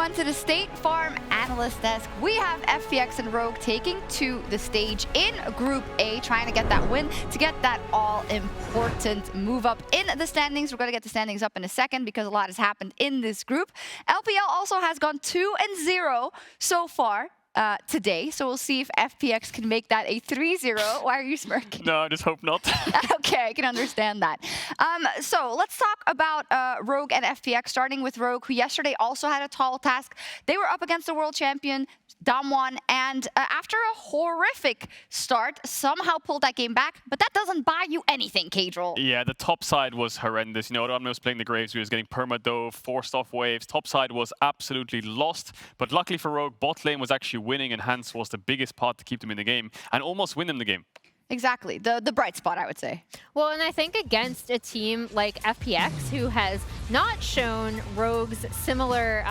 on to the State Farm Analyst Desk. We have FPX and Rogue taking to the stage in Group A, trying to get that win, to get that all-important move up in the standings. We're going to get the standings up in a second because a lot has happened in this group. LPL also has gone 2-0 so far today, so we'll see if FPX can make that a 3-0. Why are you smirking? No, I just hope not. Okay, I can understand that. So let's talk about Rogue and FPX, starting with Rogue, who yesterday also had a tall task. They were up against the world champion, Damwon, and after a horrific start, somehow pulled that game back, but that doesn't buy you anything, Cadril. Yeah, the top side was horrendous. You know, Odoamne was playing the Graves, he was getting perma-dove, forced off waves. Top side was absolutely lost, but luckily for Rogue, bot lane was actually winning, and Hans was the biggest part to keep them in the game, and almost win them the game. Exactly, the bright spot, I would say. Well, and I think against a team like FPX, who has not shown Rogue's similar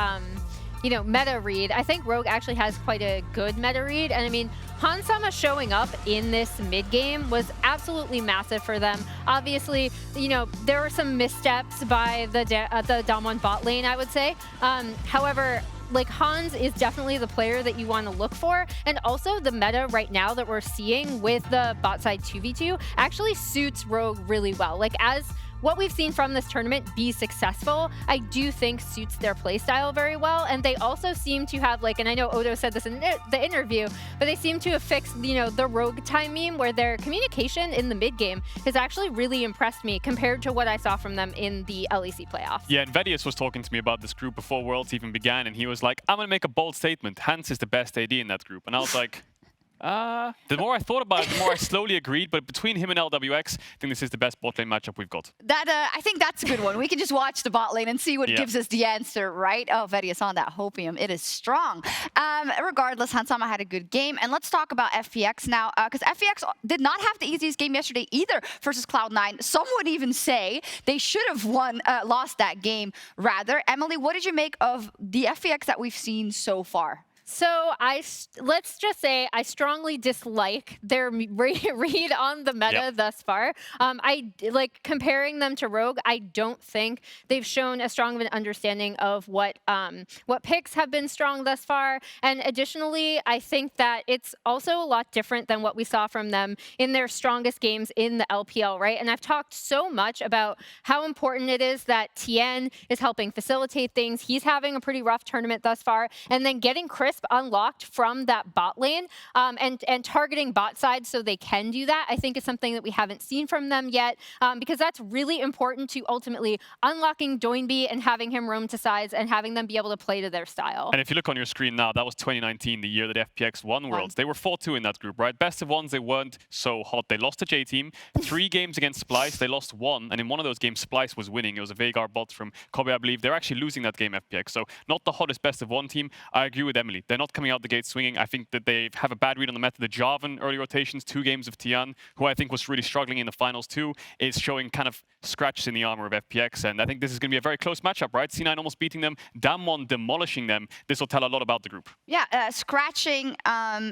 meta read, I think Rogue actually has quite a good meta read. And I mean, Hansama showing up in this mid game was absolutely massive for them. Obviously, you know, there were some missteps by the Damwon bot lane, I would say. However, like, Hans is definitely the player that you want to look for, and also the meta right now that we're seeing with the bot side 2v2 actually suits Rogue really well. Like, as what we've seen from this tournament be successful, I do think suits their playstyle very well. And they also seem to have, like, and I know Odo said this in the interview, but they seem to have fixed, you know, the Rogue time meme, where their communication in the mid game has actually really impressed me compared to what I saw from them in the LEC playoffs. Yeah, and Vedius was talking to me about this group before Worlds even began, and he was like, I'm going to make a bold statement. Hans is the best AD in that group. And I was like, the more I thought about it, the more I slowly agreed. But between him and LWX, I think this is the best bot lane matchup we've got. That I think that's a good one. We can just watch the bot lane and see what gives us the answer, right? Oh, Vedius on that Hopium. It is strong. Regardless, Hansama had a good game. And let's talk about FPX now, because FPX did not have the easiest game yesterday either versus Cloud9. Some would even say they should have lost that game rather. Emily, what did you make of the FPX that we've seen so far? So let's just say I strongly dislike their read on the meta thus far. I like comparing them to Rogue. I don't think they've shown as strong of an understanding of what picks have been strong thus far. And additionally, I think that it's also a lot different than what we saw from them in their strongest games in the LPL, right? And I've talked so much about how important it is that Tian is helping facilitate things. He's having a pretty rough tournament thus far, and then getting Crisp unlocked from that bot lane and targeting bot side so they can do that, I think is something that we haven't seen from them yet, because that's really important to ultimately unlocking Doinb and having him roam to sides and having them be able to play to their style. And if you look on your screen now, that was 2019, the year that FPX won Worlds. They were 4-2 in that group, right? Best of ones, they weren't so hot. They lost to J-Team. 3 games against Splice, they lost 1, and in one of those games, Splice was winning. It was a Viego bot from Kobe, I believe. They're actually losing that game, FPX. So not the hottest best of one team. I agree with Emily. They're not coming out the gate swinging. I think that they have a bad read on the meta. The Jarvan early rotations, 2 games of Tian, who I think was really struggling in the finals too, is showing kind of scratches in the armor of FPX. And I think this is going to be a very close matchup, right? C9 almost beating them, Damwon demolishing them. This will tell a lot about the group. Yeah, scratching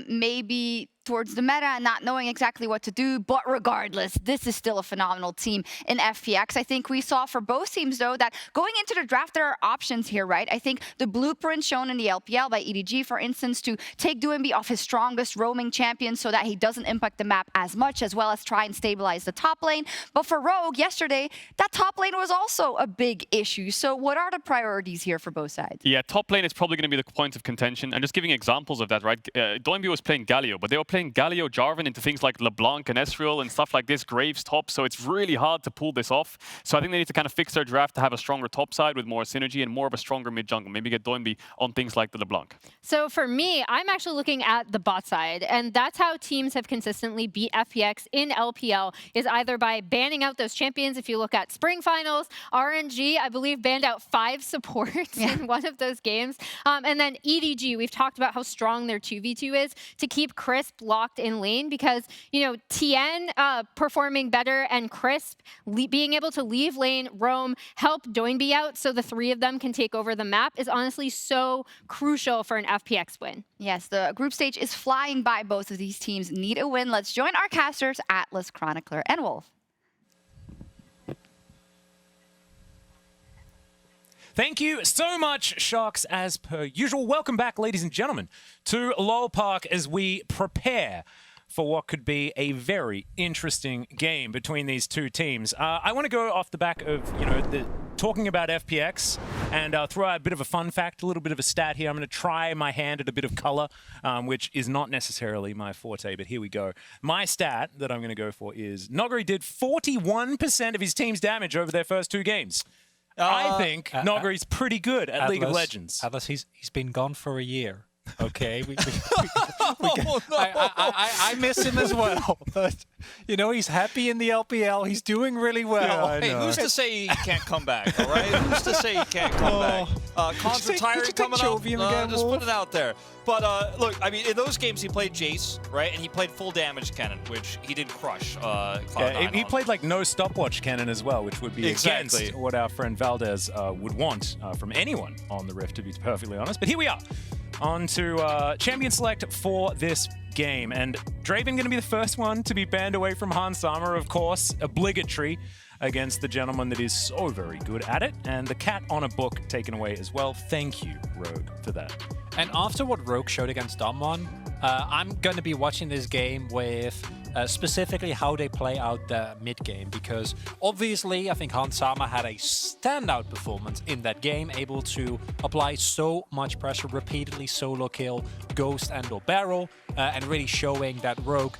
maybe towards the meta and not knowing exactly what to do. But regardless, this is still a phenomenal team in FPX. I think we saw for both teams, though, that going into the draft, there are options here, right? I think the blueprint shown in the LPL by EDG, for instance, to take Doinb off his strongest roaming champion so that he doesn't impact the map as much, as well as try and stabilize the top lane. But for Rogue, yesterday, that top lane was also a big issue. So what are the priorities here for both sides? Yeah, top lane is probably going to be the point of contention. And just giving examples of that, right? Doinb was playing Galio, but they were playing Galio Jarvan into things like LeBlanc and Ezreal and stuff like this, Graves top, so it's really hard to pull this off. So I think they need to kind of fix their draft to have a stronger top side with more synergy and more of a stronger mid jungle. Maybe get Doinb on things like the LeBlanc. So for me, I'm actually looking at the bot side, and that's how teams have consistently beat FPX in LPL, is either by banning out those champions. If you look at Spring Finals, RNG, I believe, banned out 5 supports in one of those games. And then EDG, we've talked about how strong their 2v2 is to keep Crisp locked in lane, because, you know, Tian performing better and Crisp being able to leave lane, roam, help Doinb out so the 3 of them can take over the map is honestly so crucial for an FPX win. Yes, the group stage is flying by. Both of these teams need a win. Let's join our casters, Atlas, Chronicler, and Wolf. Thank you so much, Sharks, as per usual. Welcome back, ladies and gentlemen, to LOL Park as we prepare for what could be a very interesting game between these two teams. I want to go off the back of, talking about FPX and throw out a bit of a fun fact, a little bit of a stat here. I'm going to try my hand at a bit of color, which is not necessarily my forte, but here we go. My stat that I'm going to go for is Nuguri did 41% of his team's damage over their first 2 games. I think Nuguri's pretty good at League of Legends. Atlas, he's been gone for a year. Okay, I miss him as well, but he's happy in the LPL. He's doing really well. Hey, who's to say he can't come back? All right, who's to say he can't come back? Khan's retiring coming up. Just put it out there. But look, I mean, in those games he played Jayce, right, and he played full damage cannon, which he did crush. He played like no stopwatch cannon as well, which would be against what our friend Valdez would want from anyone on the Rift, to be perfectly honest. But here we are. On to Champion Select for this game. And Draven going to be the first one to be banned away from Han Sama, of course, obligatory against the gentleman that is so very good at it. And the cat on a book taken away as well. Thank you, Rogue, for that. And after what Rogue showed against Damwon, I'm going to be watching this game with specifically how they play out the mid game, because obviously I think Han Sama had a standout performance in that game, able to apply so much pressure repeatedly, solo kill, ghost and or barrel, and really showing that Rogue,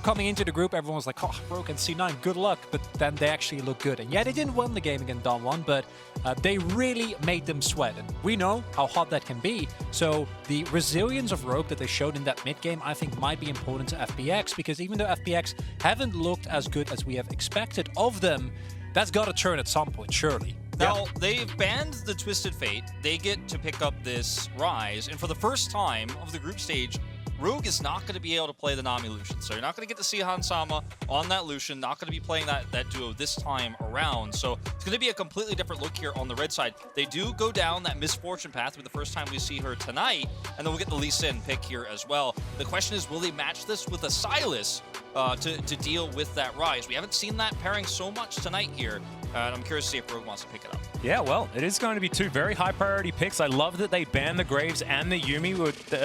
coming into the group, everyone was like, oh, Rogue and C9, good luck, but then they actually look good. And yeah, they didn't win the game against Damwon, but they really made them sweat, and we know how hot that can be. So the resilience of Rogue that they showed in that mid game, I think might be important to FPX, because even though FPX haven't looked as good as we have expected of them, that's got to turn at some point, surely. Now, they've banned the Twisted Fate. They get to pick up this Ryze, and for the first time of the group stage, Rogue is not going to be able to play the Nami Lucian. So you're not going to get to see Han Sama on that Lucian, not going to be playing that duo this time around. So it's going to be a completely different look here on the red side. They do go down that Miss Fortune path for the first time we see her tonight, and then we'll get the Lee Sin pick here as well. The question is, will they match this with a Sylas to deal with that Ryze? We haven't seen that pairing so much tonight here, and I'm curious to see if Rogue wants to pick it up. Yeah, well, it is going to be 2 very high priority picks. I love that they banned the Graves and the Yuumi.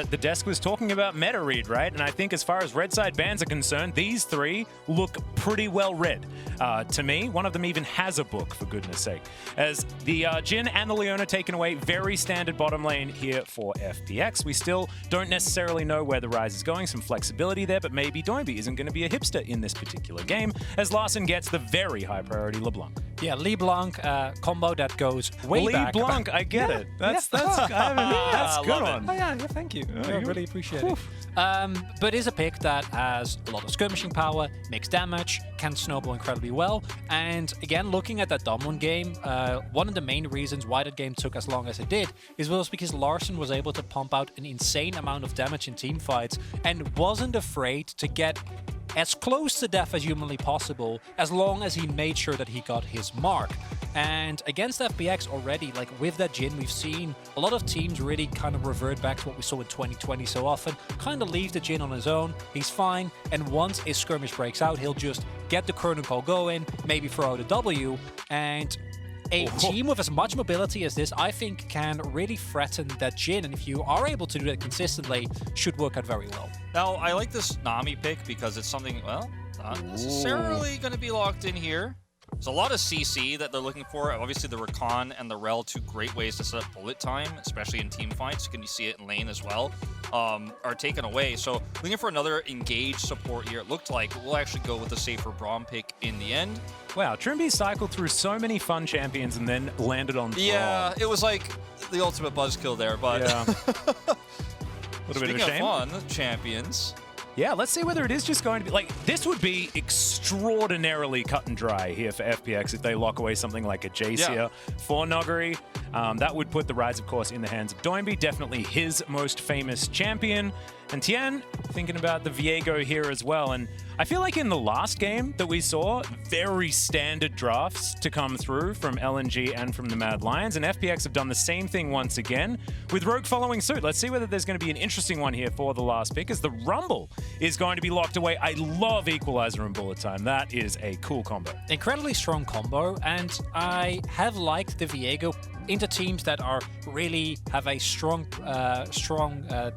The desk was talking about meta read, right? And I think as far as red side bans are concerned, these 3 look pretty well read. To me, one of them even has a book, for goodness sake. As the Jhin and the Leona taken away, very standard bottom lane here for FPX. We still don't necessarily know where the Ryze is going. Some flexibility there, but maybe Doinb isn't going to be a hipster in this particular game, as Larssen gets the very high priority LeBlanc. Yeah, LeBlanc combo that goes way back. LeBlanc, I get it. That's good one. Oh, yeah, thank you. I really appreciate it. But is a pick that has a lot of skirmishing power, makes damage, can snowball incredibly well. And again, looking at that Damwon game, one of the main reasons why that game took as long as it did was because Larssen was able to pump out an insane amount of damage in team fights and wasn't afraid to get as close to death as humanly possible, as long as he made sure that he got his mark. And against FPX already, like with that Jhin, we've seen a lot of teams really kind of revert back to what we saw in 2020 so often, kind of leave the Jhin on his own, he's fine, and once a skirmish breaks out, he'll just get the curtain call going, maybe throw out a W, and a team with as much mobility as this, I think, can really threaten that Jhin, and if you are able to do that consistently, should work out very well. Now, I like this Nami pick because it's something, well, not necessarily going to be locked in here. There's a lot of CC that they're looking for. Obviously, the Rakan and the Rel, 2 great ways to set up bullet time, especially in team fights. You can see it in lane as well, are taken away. So looking for another engaged support here. It looked like we'll actually go with the safer Braum pick in the end. Wow, Trymbi cycled through so many fun champions and then landed on Braum. Yeah, it was like the ultimate buzzkill there, but... Yeah. A little bit of a shame. Speaking of fun champions... Yeah, let's see whether it is just going to be... Like, this would be extraordinarily cut and dry here for FPX if they lock away something like a Jayce here for Nuguri. That would put the Ryze, of course, in the hands of Doinb, definitely his most famous champion. And Tian, thinking about the Viego here as well. And I feel like in the last game that we saw, very standard drafts to come through from LNG and from the Mad Lions. And FPX have done the same thing once again, with Rogue following suit. Let's see whether there's going to be an interesting one here for the last pick, as the Rumble is going to be locked away. I love Equalizer and Bullet Time. That is a cool combo. Incredibly strong combo, and I have liked the Viego into teams that are really have a strong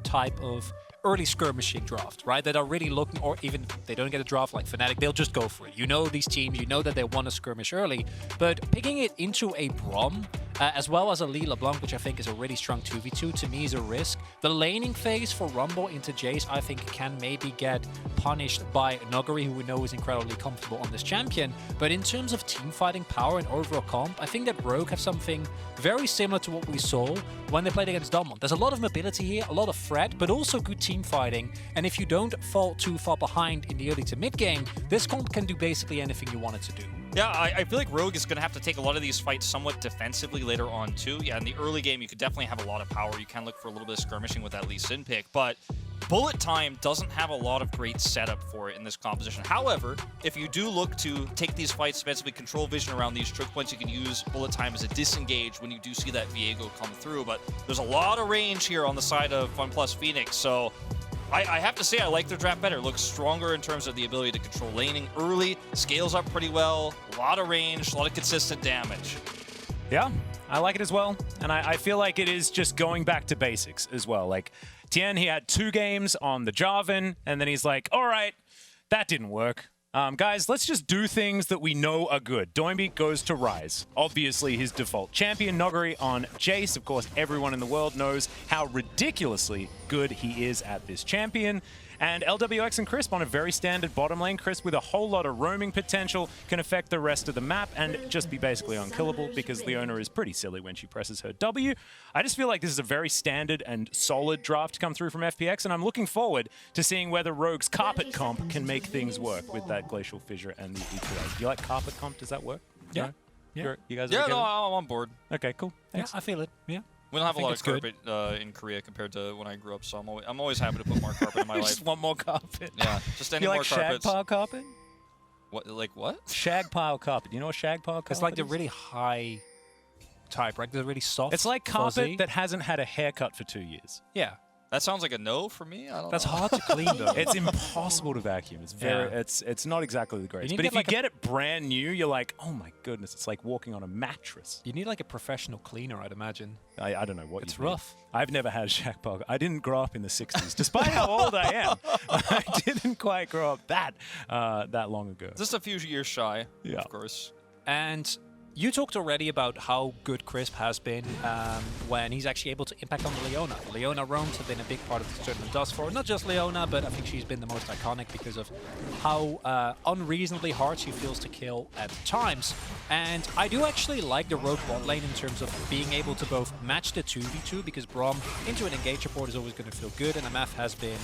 type of early skirmishing draft, right? That are really looking, or even if they don't get a draft like Fnatic, they'll just go for it. You know these teams, you know that they want to skirmish early, but picking it into a Braum, as well as a LeBlanc, which I think is a really strong 2v2, to me is a risk. The laning phase for Rumble into Jayce, I think, can maybe get punished by Nuguri, who we know is incredibly comfortable on this champion. But in terms of team fighting power and overall comp, I think that Rogue have something very similar to what we saw when they played against Doinb. There's a lot of mobility here, a lot of threat, but also good team fighting. And if you don't fall too far behind in the early to mid game, this comp can do basically anything you want it to do. Yeah, I feel like Rogue is going to have to take a lot of these fights somewhat defensively later on, too. Yeah, in the early game, you could definitely have a lot of power. You can look for a little bit of skirmishing with that Lee Sin pick, but Bullet Time doesn't have a lot of great setup for it in this composition. However, if you do look to take these fights defensively, control vision around these choke points, you can use Bullet Time as a disengage when you do see that Viego come through. But there's a lot of range here on the side of FunPlus Phoenix, so I have to say I like their draft better. It looks stronger in terms of the ability to control laning early, scales up pretty well, a lot of range, a lot of consistent damage. Yeah, I like it as well. And I feel like it is just going back to basics as well. Like, Tian, he had 2 games on the Jarvan, and then he's like, all right, that didn't work. Guys, let's just do things that we know are good. Doinb goes to Ryze, obviously his default champion. Nuguri on Jayce. Of course, everyone in the world knows how ridiculously good he is at this champion. And LWX and Crisp on a very standard bottom lane. Crisp with a whole lot of roaming potential, can affect the rest of the map and just be basically unkillable because Leona is pretty silly when she presses her W. I just feel like this is a very standard and solid draft to come through from FPX, and I'm looking forward to seeing whether Rogue's carpet comp can make things work with that Glacial Fissure and the Equalizer. Do you like carpet comp? Does that work? Yeah. No? Yeah. You guys Yeah, okay no, with it? I'm on board. Okay, cool. Thanks. Yeah, I feel it. Yeah. We don't have a think lot it's of good. carpet in Korea compared to when I grew up, so I'm always happy to put more carpet in my I life. just want more carpet. Yeah, just any You more like shag carpets. pile carpet? What, like what? Shag pile carpet. You know what shag pile carpet It's like the is? really high type, right? The really soft. It's like carpet fuzzy. that hasn't had a haircut for 2 years. Yeah. That sounds like a no for me. I don't That's know. hard to clean though. It's impossible to vacuum. It's very, Yeah. it's not exactly the greatest. need But to if get you like get it brand new, you're like, oh my goodness, it's like walking on a mattress. You need like a professional cleaner, I'd imagine. I don't know what It's you need. rough. I've never had a shag pile. I didn't grow up in the 60s, despite how old I am. I didn't quite grow up that long ago. Just a few years shy, Yeah. of course. And you talked already about how good Crisp has been when he's actually able to impact on the Leona. Leona roams have been a big part of the tournament thus far. Not just Leona, but I think she's been the most iconic because of how unreasonably hard she feels to kill at times. And I do actually like the Rogue bot lane in terms of being able to both match the 2v2, because Braum into an engage support is always going to feel good, and MF has been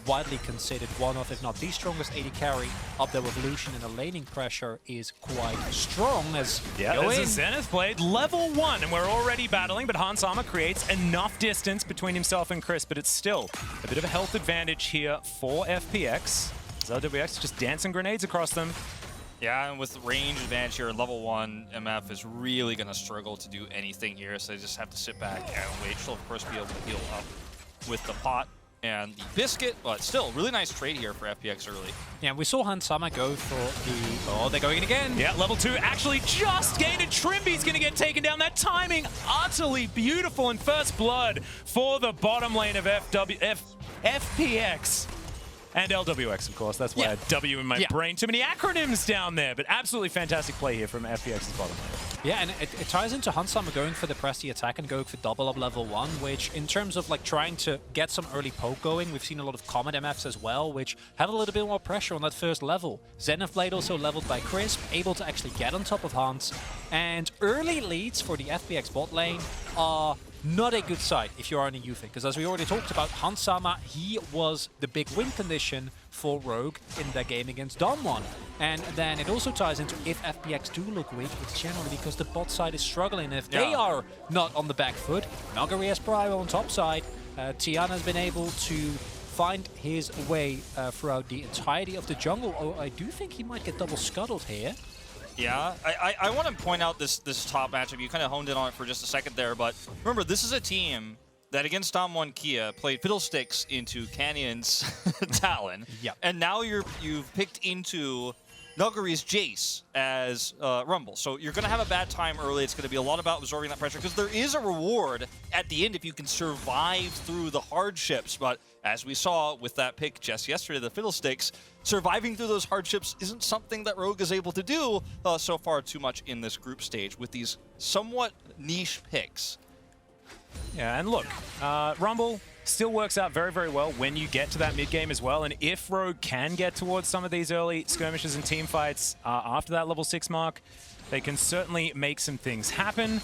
widely considered one of, if not the strongest AD carry up there with Lucian, and the laning pressure is quite strong as Yeah, go there's in. a Zenith Blade, level 1, and we're already battling, but Hansama creates enough distance between himself and Chris, but it's still a bit of a health advantage here for FPX. LWX just dancing grenades across them. Yeah, and with the range advantage here, level 1, MF is really going to struggle to do anything here, so they just have to sit back and wait. She'll, of course, be able to heal up with the pot and the biscuit, but still, really nice trade here for FPX early. Yeah, we saw Hansama go for the... Oh, they're going in again. Yeah, level 2 actually just gained, and Trymbi's going to get taken down. That timing, utterly beautiful, and first blood for the bottom lane of FPX. And LWX, of course. That's why I had W in my brain. Too many acronyms down there, but absolutely fantastic play here from FPX's bottom lane. Yeah, and it ties into Hansama going for the pressy attack and going for double up level 1, which in terms of like trying to get some early poke going, we've seen a lot of Comet MFs as well, which have a little bit more pressure on that first level. Zenith Blade also leveled by Crisp, able to actually get on top of Hans, and early leads for the FPX bot lane are not a good sight if you are in a UFIC, because as we already talked about, Hansama, he was the big win condition for Rogue in their game against Doinb. And then it also ties into if FPX do look weak, it's generally because the bot side is struggling. If they are not on the back foot, Nuguri has Braum on top side, Tian has been able to find his way throughout the entirety of the jungle. Oh, I do think he might get double scuttled here. Yeah, I want to point out this top matchup. You kind of honed in on it for just a second there, but remember, this is a team that against Dom1 Kia played Fiddlesticks into Canyon's Talon, Yep. and now you've picked into Nuguri's Jayce as Rumble. So you're going to have a bad time early. It's going to be a lot about absorbing that pressure because there is a reward at the end if you can survive through the hardships. But as we saw with that pick just yesterday, the Fiddlesticks, surviving through those hardships isn't something that Rogue is able to do so far too much in this group stage with these somewhat niche picks. Yeah, and look, Rumble still works out very, very well when you get to that mid-game as well. And if Rogue can get towards some of these early skirmishes and team fights after that level 6 mark, they can certainly make some things happen.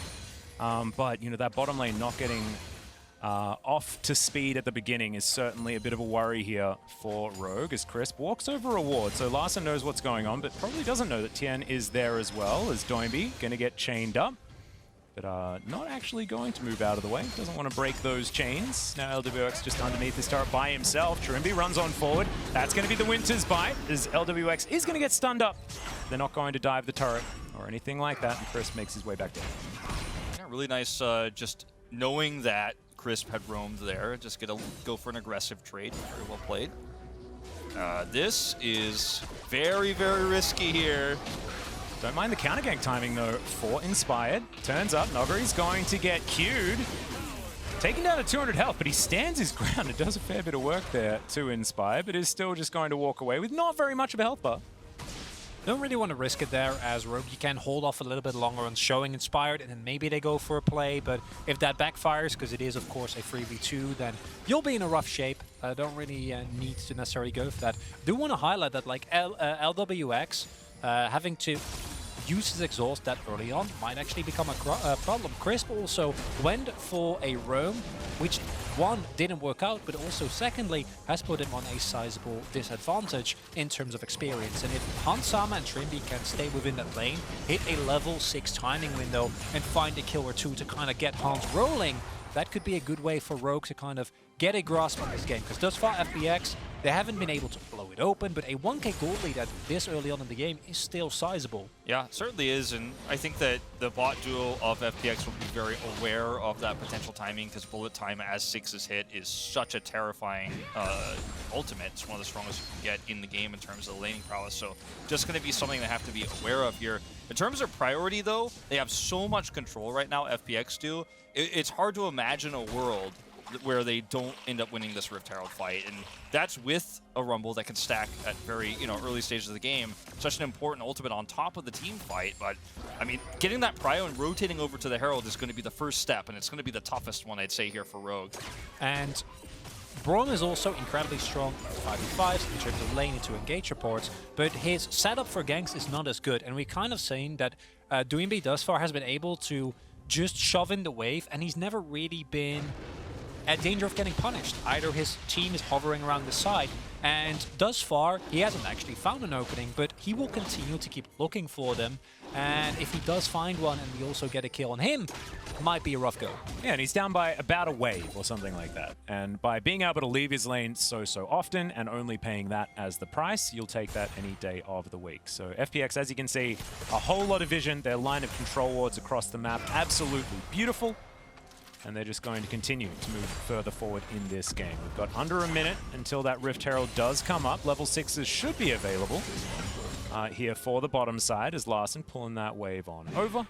But, you know, that bottom lane not getting off to speed at the beginning is certainly a bit of a worry here for Rogue as Crisp walks over a ward. So Larssen knows what's going on, but probably doesn't know that Tian is there as well, as Doinb going to get chained up. But not actually going to move out of the way. Doesn't want to break those chains. Now LWX just underneath this turret by himself. Trymbi runs on forward. That's going to be the Winter's Bite, as LWX is going to get stunned up. They're not going to dive the turret or anything like that, and Crisp makes his way back down. Yeah, really nice just knowing that Crisp had roamed there. Just go for an aggressive trade. Very well played. This is very, very risky here. Don't mind the counter gank timing though for Inspired. Turns up, Nuguri's going to get queued. Taken down to 200 health, but he stands his ground. It does a fair bit of work there to Inspire, but is still just going to walk away with not very much of a health bar. Don't really want to risk it there as Rogue. You can hold off a little bit longer on showing Inspired, and then maybe they go for a play. But if that backfires, because it is, of course, a 3v2, then you'll be in a rough shape. Don't really need to necessarily go for that. Do want to highlight that, like, LWX having to use his exhaust that early on might actually become a problem. Crisp also went for a roam, which one, didn't work out, but also secondly, has put him on a sizable disadvantage in terms of experience. And if Hansama and Trymbi can stay within that lane, hit a level 6 timing window, and find a kill or two to kind of get Hans rolling, that could be a good way for Rogue to kind of get a grasp on this game. Because thus far, FPX, they haven't been able to blow it open, but a 1k gold lead at this early on in the game is still sizable. Yeah, it certainly is, and I think that the bot duo of FPX will be very aware of that potential timing, because bullet time as 6 is hit is such a terrifying ultimate. It's one of the strongest you can get in the game in terms of the laning prowess, so just going to be something they have to be aware of here. In terms of priority, though, they have so much control right now, FPX do. It's hard to imagine a world where they don't end up winning this Rift Herald fight, and that's with a Rumble that can stack at very early stages of the game. Such an important ultimate on top of the team fight, but I mean, getting that prio and rotating over to the Herald is going to be the first step, and it's going to be the toughest one, I'd say, here for Rogue. And Braum is also incredibly strong at 5v5s in terms of lane into engage reports, but his setup for ganks is not as good, and we kind of saying that Doinb thus far has been able to just shove in the wave, and he's never really been at danger of getting punished. Either his team is hovering around the side, and thus far he hasn't actually found an opening, but he will continue to keep looking for them, and if he does find one and we also get a kill on him, it might be a rough go. Yeah, and he's down by about a wave or something like that. And by being able to leave his lane so often and only paying that as the price, you'll take that any day of the week. So FPX, as you can see, a whole lot of vision. Their line of control wards across the map, absolutely beautiful. And they're just going to continue to move further forward in this game. We've got under a minute until that Rift Herald does come up. Level 6s should be available here for the bottom side as Larssen pulling that wave on over.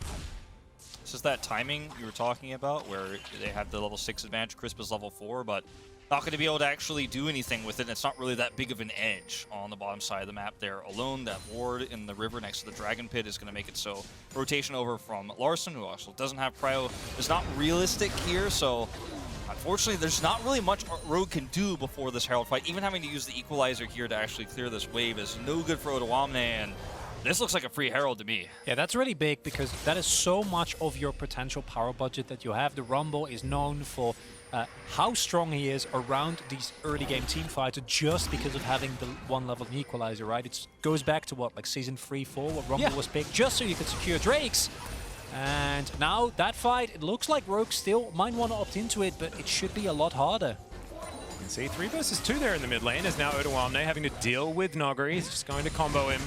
This is that timing you were talking about where they have the level 6 advantage. Crisp is level 4, but not going to be able to actually do anything with it. It's not really that big of an edge on the bottom side of the map there alone. That ward in the river next to the Dragon Pit is going to make it so rotation over from Larssen, who also doesn't have prio, is not realistic here. So unfortunately, there's not really much Rogue can do before this Herald fight. Even having to use the Equalizer here to actually clear this wave is no good for Odoamne, and this looks like a free Herald to me. Yeah, that's really big because that is so much of your potential power budget that you have. The Rumble is known for how strong he is around these early game team fights just because of having the one level equalizer, right? It goes back to what, like season 3-4, what Rumble was picked just so you could secure Drakes. And now that fight, it looks like Rogue still might want to opt into it, but it should be a lot harder. You can see 3 versus 2 there in the mid lane as now Odoamne having to deal with Nuguri. He's just going to combo him.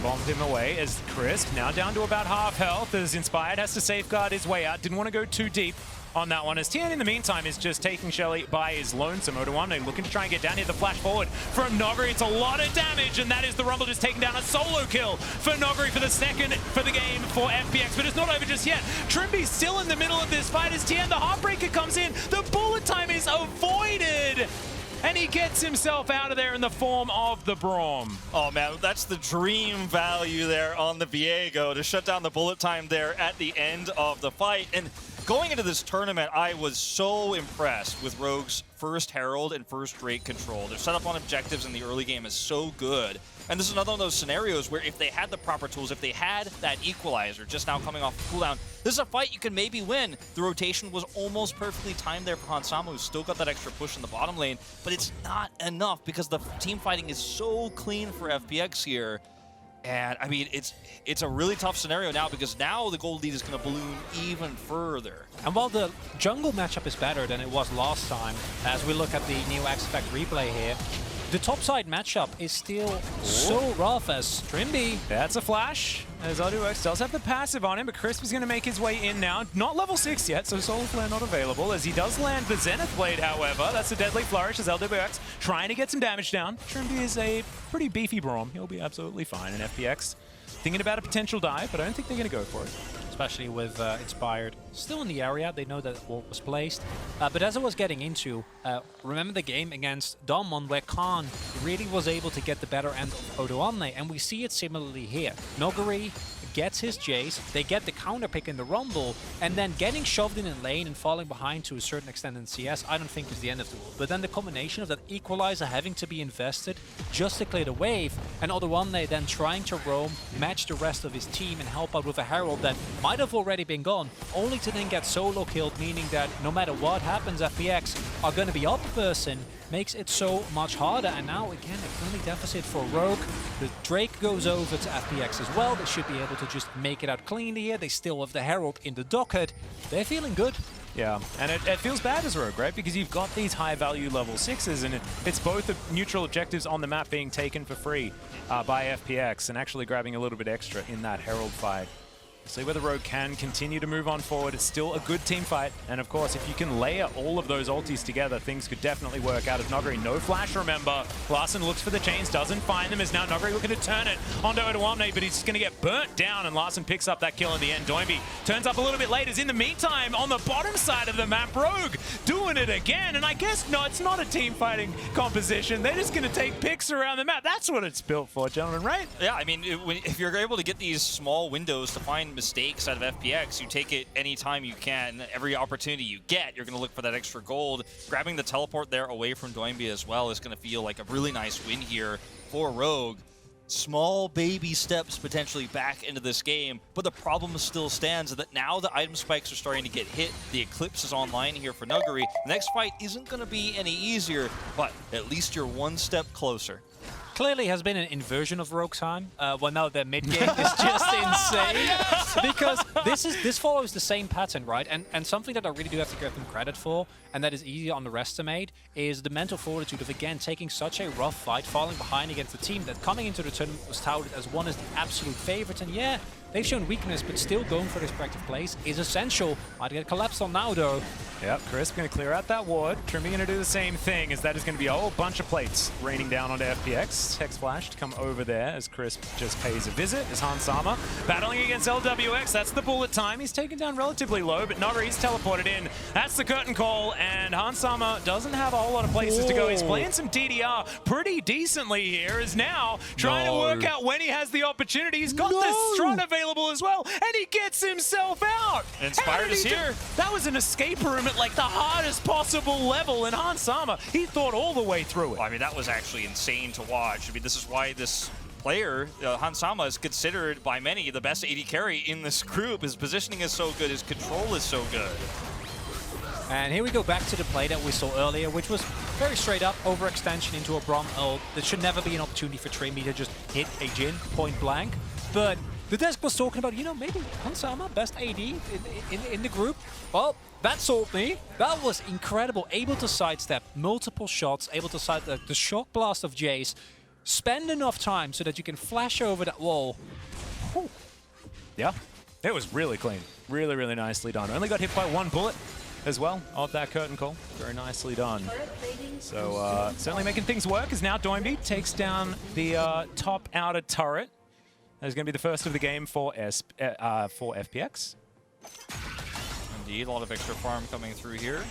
Bombed him away as Crisp now down to about half health as Inspired has to safeguard his way out. Didn't want to go too deep. on that one, as Tian in the meantime is just taking Shelly by his lonesome. Odoamne looking to try and get down here. The flash forward from Nuguri. It's a lot of damage, and that is the Rumble just taking down a solo kill for Nuguri for the second for the game for FPX. But it's not over just yet. Trymbi's still in the middle of this fight as Tian, the Heartbreaker, comes in. The bullet time is avoided. And he gets himself out of there in the form of the Braum. Oh man, that's the dream value there on the Viego to shut down the bullet time there at the end of the fight. And going into this tournament, I was so impressed with Rogue's first Herald and first Drake control. Their setup on objectives in the early game is so good. And this is another one of those scenarios where if they had the proper tools, if they had that equalizer just now coming off the cooldown, this is a fight you can maybe win. The rotation was almost perfectly timed there for Hansama, who's still got that extra push in the bottom lane, but it's not enough because the team fighting is so clean for FPX here. And I mean, it's a really tough scenario now because now the gold lead is going to balloon even further. And while the jungle matchup is better than it was last time, as we look at the new X-Spec replay here, the topside matchup is still so rough as Trymbi. That's a flash, as RGE does have the passive on him, but Crisp is going to make his way in now. Not level 6 yet, so Solar Flare not available, as he does land the Zenith Blade, however. That's a deadly flourish as RGE trying to get some damage down. Trymbi is a pretty beefy Braum. He'll be absolutely fine in FPX. Thinking about a potential dive, but I don't think they're going to go for it. Especially with Inspired still in the area. They know that ult was placed. But as I was getting into, remember the game against Doinb where Khan really was able to get the better end of Odoamne, and we see it similarly here. Nuguri gets his Jayce, they get the counter pick in the Rumble, and then getting shoved in lane and falling behind to a certain extent in CS, I don't think is the end of the world. But then the combination of that equalizer having to be invested just to clear the wave, and Odoamne then trying to roam, match the rest of his team, and help out with a Herald that might have already been gone, only to then get solo killed, meaning that no matter what happens, FPX are going to be up a person, makes it so much harder. And now again, a friendly deficit for Rogue. The Drake goes over to FPX as well. They should be able to just make it out cleanly here. They still have the Herald in the docket. They're feeling good. Yeah, and it feels bad as Rogue, right? Because you've got these high-value level 6s, and it's both the neutral objectives on the map being taken for free by FPX and actually grabbing a little bit extra in that Herald fight. See whether Rogue can continue to move on forward. It's still a good team fight. And of course, if you can layer all of those ultis together, things could definitely work out. As Nuguri, no flash, remember. Larssen looks for the chains, doesn't find them. Is now Nuguri looking to turn it onto Odoamne, but he's just going to get burnt down, and Larssen picks up that kill in the end. Doinb turns up a little bit later. In the meantime, on the bottom side of the map, Rogue doing it again. And I guess, no, it's not a team fighting composition. They're just going to take picks around the map. That's what it's built for, gentlemen, right? Yeah, I mean, if you're able to get these small windows to find mistakes out of FPX, you take it anytime you can. Every opportunity you get, you're going to look for that extra gold. Grabbing the teleport there away from Doinb as well is going to feel like a really nice win here for Rogue. Small baby steps potentially back into this game, but the problem still stands that now the item spikes are starting to get hit. The Eclipse is online here for Nuguri. The next fight isn't going to be any easier, but at least you're one step closer. Clearly has been an inversion of Rogue time. Well, now their mid game is just insane. Because this follows the same pattern, right? And something that I really do have to give them credit for, and that is easy to underestimate, is the mental fortitude of, again, taking such a rough fight, falling behind against a team that coming into the tournament was touted as one as the absolute favorite. And yeah, they've shown weakness, but still going for this respective place is essential. Might get collapsed on now, though. Yep, Crisp going to clear out that ward. Trymbi going to do the same thing, as that is going to be a whole bunch of plates raining down onto FPX. Text Flash to come over there as Crisp just pays a visit. As Hansama battling against LWX. That's the bullet time. He's taken down relatively low, but Nuguri's teleported in. That's the curtain call, and Hansama doesn't have a whole lot of places to go. He's playing some DDR pretty decently here, is now trying to work out when he has the opportunity. He's got the Strut available as well, and he gets himself out. Inspired is here. That was an escape room at like the hardest possible level, and Hansama, he thought all the way through it. Well, I mean, that was actually insane to watch. I mean, this is why this player, Hansama, is considered by many the best AD carry in this group. His positioning is so good, his control is so good. And here we go back to the play that we saw earlier, which was very straight up overextension into a Braum ult. There should never be an opportunity for Trymbi to just hit a Jhin point blank. But the desk was talking about, you know, maybe Hansama, best AD in the group. Well, that sold me. That was incredible. Able to sidestep multiple shots, able to side the shock blast of Jayce, spend enough time so that you can flash over that wall. Whew. Yeah, it was really clean. Really, really nicely done. Only got hit by one bullet. as well of that curtain call. Very nicely done. So certainly making things work as now Doinb takes down the top outer turret. That is going to be the first of the game for FPX. Indeed, a lot of extra farm coming through here.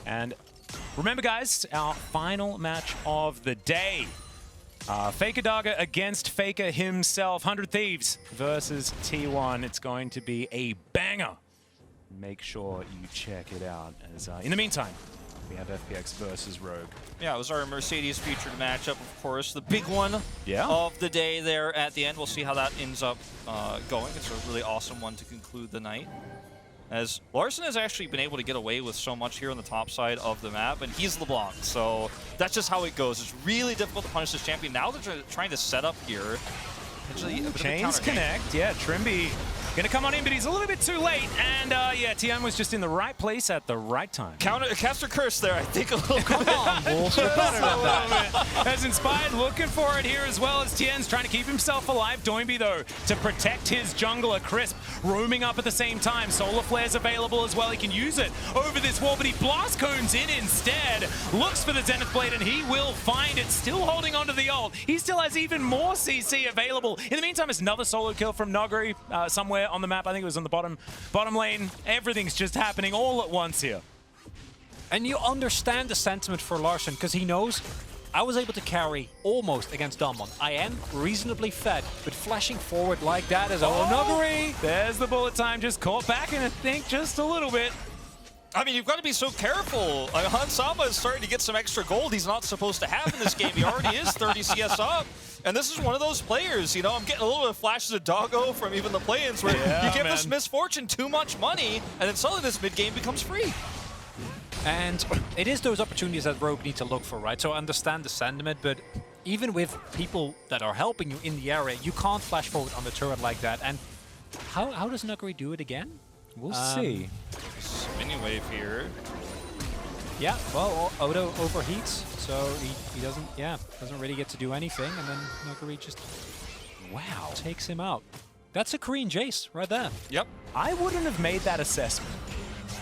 And remember, guys, our final match of the day. FLICKR Dagger against FLICKR himself. 100 Thieves versus T1. It's going to be a banger. Make sure you check it out. As in the meantime, we have FPX versus Rogue. Yeah, it was our Mercedes featured matchup, of course. The big one of the day there at the end. We'll see how that ends up going. It's a really awesome one to conclude the night. As Larssen has actually been able to get away with so much here on the top side of the map, and he's LeBlanc, so that's just how it goes. It's really difficult to punish this champion. Now they're trying to set up here. Chains connect, yeah, Trymbi gonna come on in, but he's a little bit too late, and yeah, Tian was just in the right place at the right time. Caster curse there, I think a little bit. Come on, Wolf, you're better than that. As Inspired looking for it here as well as Tian's trying to keep himself alive. Doinb, though, to protect his jungler, Crisp, roaming up at the same time. Solar Flare's available as well. He can use it over this wall, but he blast cones in instead. Looks for the Zenith Blade, and he will find it. Still holding onto the ult. He still has even more CC available. In the meantime, it's another solo kill from Nuguri somewhere on the map. I think it was on the bottom lane. Everything's just happening all at once here. And you understand the sentiment for Larssen, because he knows I was able to carry almost against Damwon. I am reasonably fed, but flashing forward like that is Nuguri. There's the bullet time, just caught back in, I think, just a little bit. I mean, you've got to be so careful. Hansama is starting to get some extra gold he's not supposed to have in this game. He already is 30 CS up. And this is one of those players, you know, I'm getting a little bit of flashes of doggo from even the play-ins where you give this Miss Fortune too much money, and then suddenly this mid-game becomes free. And it is those opportunities that Rogue need to look for, right? So I understand the sentiment, but even with people that are helping you in the area, you can't flash forward on the turret like that. And how does Nuguri do it again? We'll see. Spinning wave here. Yeah, well, Odo overheats, so he doesn't really get to do anything, and then Nuguri just takes him out. That's a Korean Jayce right there. Yep. I wouldn't have made that assessment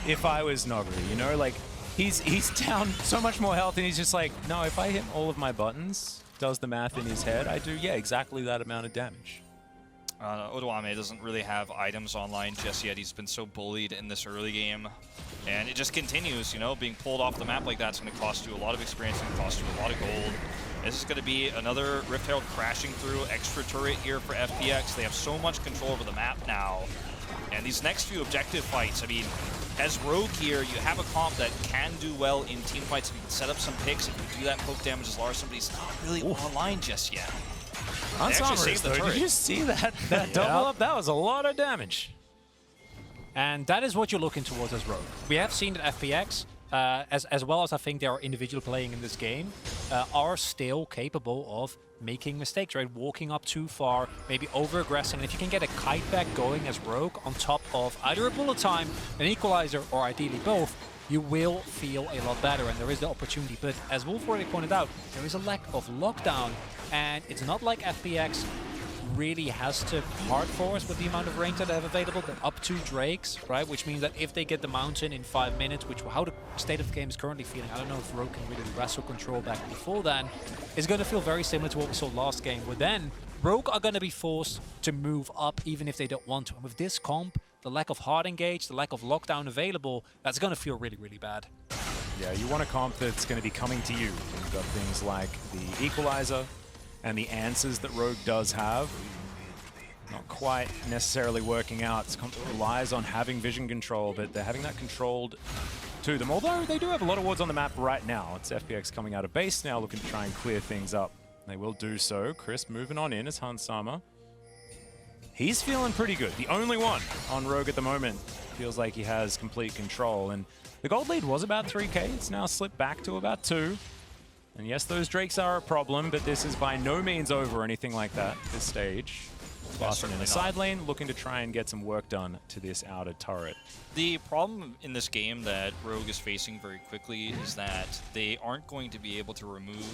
if I was Nuguri, you know, like he's down so much more health and he's just like, no, if I hit all of my buttons, does the math in his head, I do, yeah, exactly that amount of damage. Odoamne doesn't really have items online just yet. He's been so bullied in this early game. And it just continues, you know, being pulled off the map like that's going to cost you a lot of experience and cost you a lot of gold. This is going to be another Rift Herald crashing through, extra turret here for FPX. They have so much control over the map now. And these next few objective fights, I mean, as Rogue here, you have a comp that can do well in team fights. If you can set up some picks, if you do that poke damage as Larssen, but he's not really online just yet. Did you see that double up? That was a lot of damage. And that is what you're looking towards as Rogue. We have seen that FPX, as well as I think there are individual playing in this game, are still capable of making mistakes, right? Walking up too far, maybe over-aggressing. And if you can get a kite back going as Rogue on top of either a bullet time, an equalizer, or ideally both, you will feel a lot better, and there is the opportunity. But as Wolf already pointed out, there is a lack of lockdown, and it's not like FPX really has to hard force with the amount of range that they have available. They're up 2 Drakes, right? Which means that if they get the mountain in 5 minutes, which how the state of the game is currently feeling, I don't know if Rogue can really wrestle control back before then, is going to feel very similar to what we saw last game, where then Rogue are going to be forced to move up even if they don't want to. And with this comp, the lack of hard engage, the lack of lockdown available, that's going to feel really, really bad. Yeah, you want a comp that's going to be coming to you. You've got things like the equalizer and the answers that Rogue does have. Not quite necessarily working out. This comp relies on having vision control, but they're having that controlled to them. Although they do have a lot of wards on the map right now. It's FPX coming out of base now, looking to try and clear things up. They will do so. Chris moving on in as Hansama. He's feeling pretty good. The only one on Rogue at the moment. Feels like he has complete control. And the gold lead was about 3k. It's now slipped back to about 2. And yes, those Drakes are a problem, but this is by no means over or anything like that at this stage. Larssen in the side lane, looking to try and get some work done to this outer turret. The problem in this game that Rogue is facing very quickly is that they aren't going to be able to remove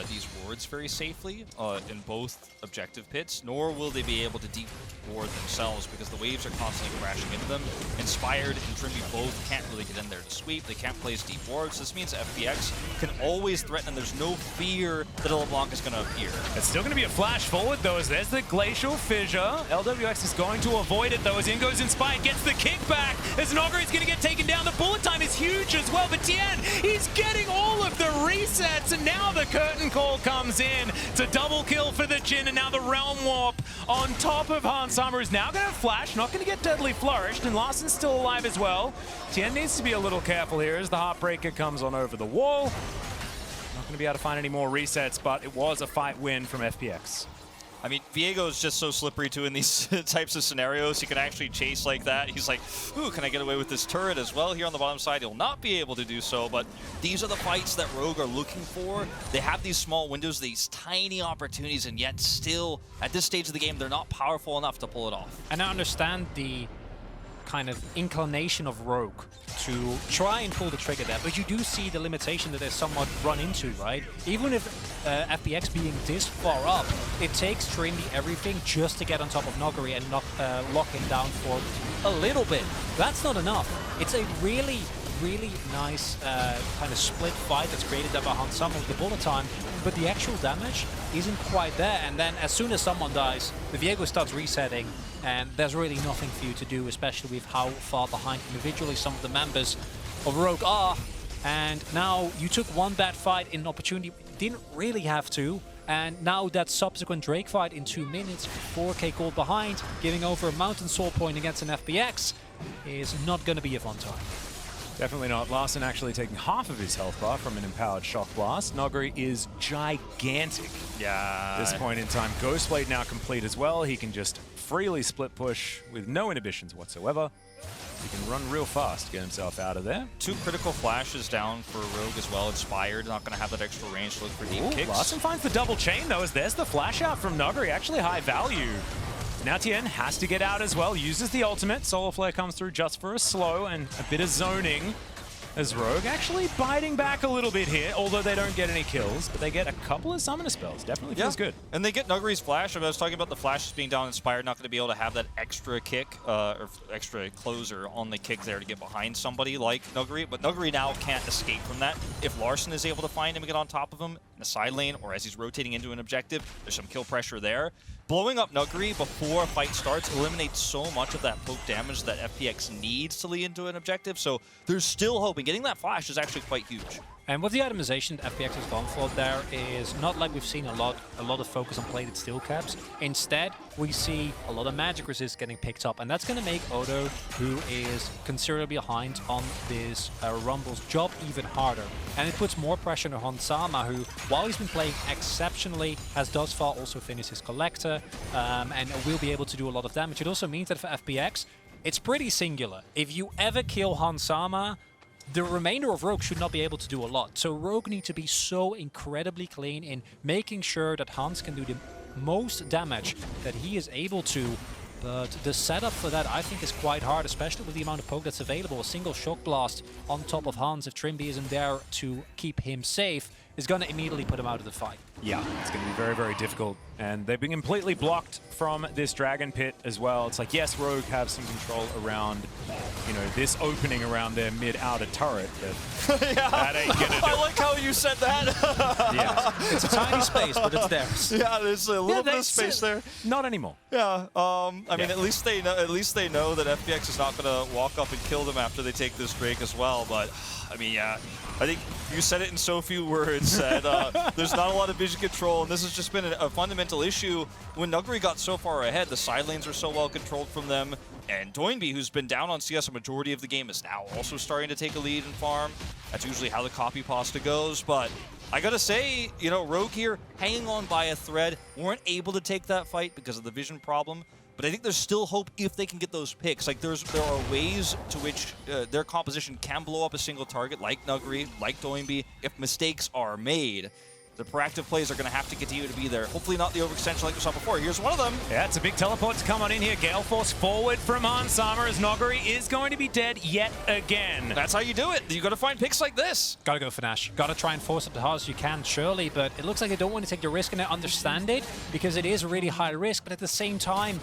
these wards very safely in both objective pits, nor will they be able to deep ward themselves because the waves are constantly crashing into them. Inspired and Trymbi both can't really get in there to sweep. They can't place deep wards. This means FPX can always threaten, and there's no fear that a LeBlanc is going to appear. It's still going to be a flash forward, though, as there's the Glacial Fissure. LWX is going to avoid it, though, as in goes Inspired, gets the kickback, as Nuguri's going to get taken down. The bullet time is huge as well, but Tian, he's getting all of the resets, and now the curtain call comes in. It's a double kill for the Jhin, and now the Realm Warp on top of Hansama is now going to flash, not going to get deadly flourished, and Larssen's still alive as well. Tian needs to be a little careful here as the Heartbreaker comes on over the wall. Not going to be able to find any more resets, but it was a fight win from FPX. I mean, Viego is just so slippery too in these types of scenarios. He can actually chase like that. He's like, ooh, can I get away with this turret as well? Here on the bottom side, he'll not be able to do so, but these are the fights that Rogue are looking for. They have these small windows, these tiny opportunities, and yet still, at this stage of the game, they're not powerful enough to pull it off. And I understand the kind of inclination of Rogue to try and pull the trigger there, but you do see the limitation that they somewhat run into, right? Even if FPX being this far up, it takes Trymbi everything just to get on top of Nuguri and lock him down for a little bit. That's not enough. It's a really nice kind of split fight that's created there by Hansama with the bullet time, but the actual damage isn't quite there. And then as soon as someone dies, the Viego starts resetting, and there's really nothing for you to do, especially with how far behind individually some of the members of Rogue are. And now you took one bad fight in an opportunity, didn't really have to, and now that subsequent Drake fight in 2 minutes, 4k gold behind, giving over a Mountain Soul point against an FPX is not going to be a fun time. Definitely not. Larssen actually taking half of his health bar from an empowered shock blast. Nuguri is gigantic. Yeah. At this point in time, Ghostblade now complete as well. He can just freely split push with no inhibitions whatsoever. He can run real fast to get himself out of there. 2 critical flashes down for Rogue as well. Inspired, not going to have that extra range to look for deep kicks. Larssen finds the double chain though, as there's the flash out from Nuguri. Actually high value. Now Tian has to get out as well, uses the ultimate. Solar Flare comes through just for a slow and a bit of zoning as Rogue actually biting back a little bit here, although they don't get any kills, but they get a couple of summoner spells. Definitely feels good. And they get Nuguri's flash. I was talking about the flashes being down Inspired, not going to be able to have that extra kick or extra closer on the kick there to get behind somebody like Nuguri, but Nuguri now can't escape from that. If Larssen is able to find him and get on top of him in the side lane, or as he's rotating into an objective, there's some kill pressure there. Blowing up Nuguri before a fight starts eliminates so much of that poke damage that FPX needs to lead into an objective, so there's still hope, and getting that flash is actually quite huge. And with the itemization that FPX has gone for there is not like we've seen a lot of focus on plated steel caps. Instead, we see a lot of magic resist getting picked up, and that's going to make Odo, who is considerably behind on this Rumble's job, even harder. And it puts more pressure on Hansama, who, while he's been playing exceptionally, has thus far also finished his Collector, and will be able to do a lot of damage. It also means that for FPX, it's pretty singular. If you ever kill Hansama, the remainder of Rogue should not be able to do a lot. So Rogue need to be so incredibly clean in making sure that Hans can do the most damage that he is able to. But the setup for that, I think, is quite hard, especially with the amount of poke that's available. A single shock blast on top of Hans, if Trymbi isn't there to keep him safe, is going to immediately put him out of the fight. Yeah, it's going to be very, very difficult. And they've been completely blocked from this Dragon Pit as well. It's like, yes, Rogue have some control around, you know, this opening around their mid-outer turret, but yeah, that ain't gonna do. I like how you said that. Yeah. It's a tiny space, but it's theirs. Yeah, there's a little bit of space there. Not anymore. Yeah, I mean, at least they know that FPX is not going to walk up and kill them after they take this Drake as well. But I mean, yeah, I think you said it in so few words. That there's not a lot of vision control, and this has just been a fundamental issue. When Nuguri got so far ahead, the side lanes are so well controlled from them, and Doinb, who's been down on CS a majority of the game, is now also starting to take a lead in farm. That's usually how the copy pasta goes, but I gotta say, you know, Rogue here hanging on by a thread, weren't able to take that fight because of the vision problem. But I think there's still hope if they can get those picks. Like, there are ways to which their composition can blow up a single target, like Nuguri, like Doinb, if mistakes are made. The proactive plays are going to have to continue to be there. Hopefully not the overextension like we saw before. Here's one of them. Yeah, it's a big teleport to come on in here. Gale Force forward from Hansama as Nuguri is going to be dead yet again. That's how you do it. You got to find picks like this. Gotta go for Nash. Gotta try and force up the hard as you can, surely, but it looks like they don't want to take the risk, and I understand it, because it is a really high risk, but at the same time,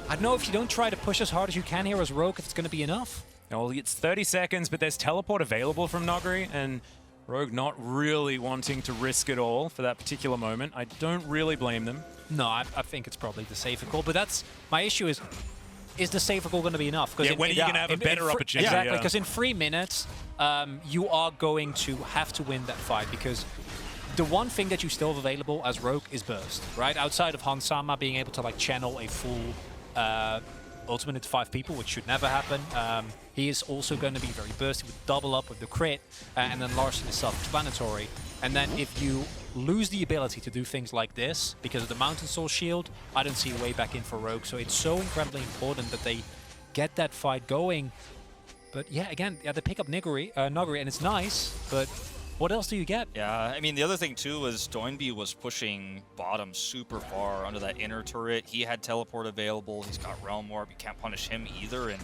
I don't know if you don't try to push as hard as you can here as Rogue, if it's going to be enough. Well, it's 30 seconds, but there's teleport available from Nuguri, and Rogue not really wanting to risk it all for that particular moment. I don't really blame them. No, I think it's probably the safer call, but that's my issue is the safer call going to be enough? Yeah, when are you going to have a better opportunity? Exactly, because in 3 minutes, you are going to have to win that fight, because the one thing that you still have available as Rogue is burst, right? Outside of Hansama being able to like channel a full ultimate into 5 people, which should never happen. He is also going to be very bursty with double up with the crit, and then Larssen is self-explanatory. And then if you lose the ability to do things like this because of the Mountain Soul shield, I don't see a way back in for Rogue. So it's so incredibly important that they get that fight going. But yeah, again, they pick up Nuguri, and it's nice, but what else do you get? Yeah, I mean, the other thing, too, was Doinb was pushing bottom super far under that inner turret. He had teleport available. He's got Realm Warp. You can't punish him either. And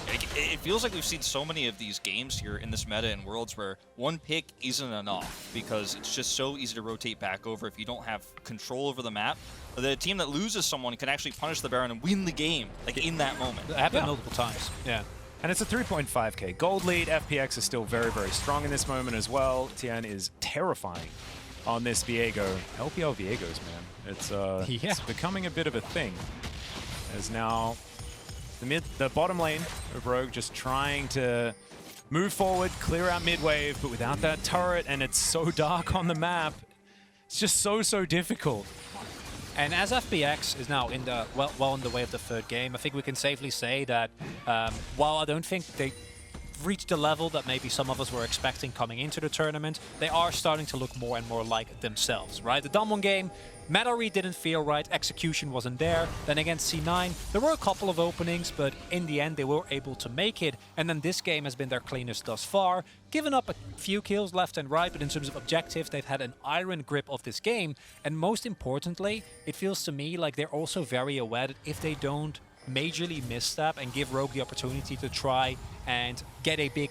it feels like we've seen so many of these games here in this meta in Worlds where one pick isn't enough because it's just so easy to rotate back over if you don't have control over the map. The team that loses someone can actually punish the Baron and win the game, like, in that moment. It happened multiple times. Yeah. And it's a 3.5k gold lead. FPX is still very, very strong in this moment as well. Tian is terrifying on this Viego. LPL Viegos, man. It's becoming a bit of a thing. As now the bottom lane of Rogue just trying to move forward, clear out mid wave, but without that turret, and it's so dark on the map. It's just so difficult. And as FPX is now in the well on the way of the 3rd game, I think we can safely say that while I don't think they reached the level that maybe some of us were expecting coming into the tournament, they are starting to look more and more like themselves, right? The Damwon game, meta read didn't feel right, execution wasn't there. Then against C9, there were a couple of openings, but in the end they were able to make it. And then this game has been their cleanest thus far. Given up a few kills left and right, but in terms of objectives, they've had an iron grip of this game. And most importantly, it feels to me like they're also very aware that if they don't majorly misstep and give Rogue the opportunity to try and get a big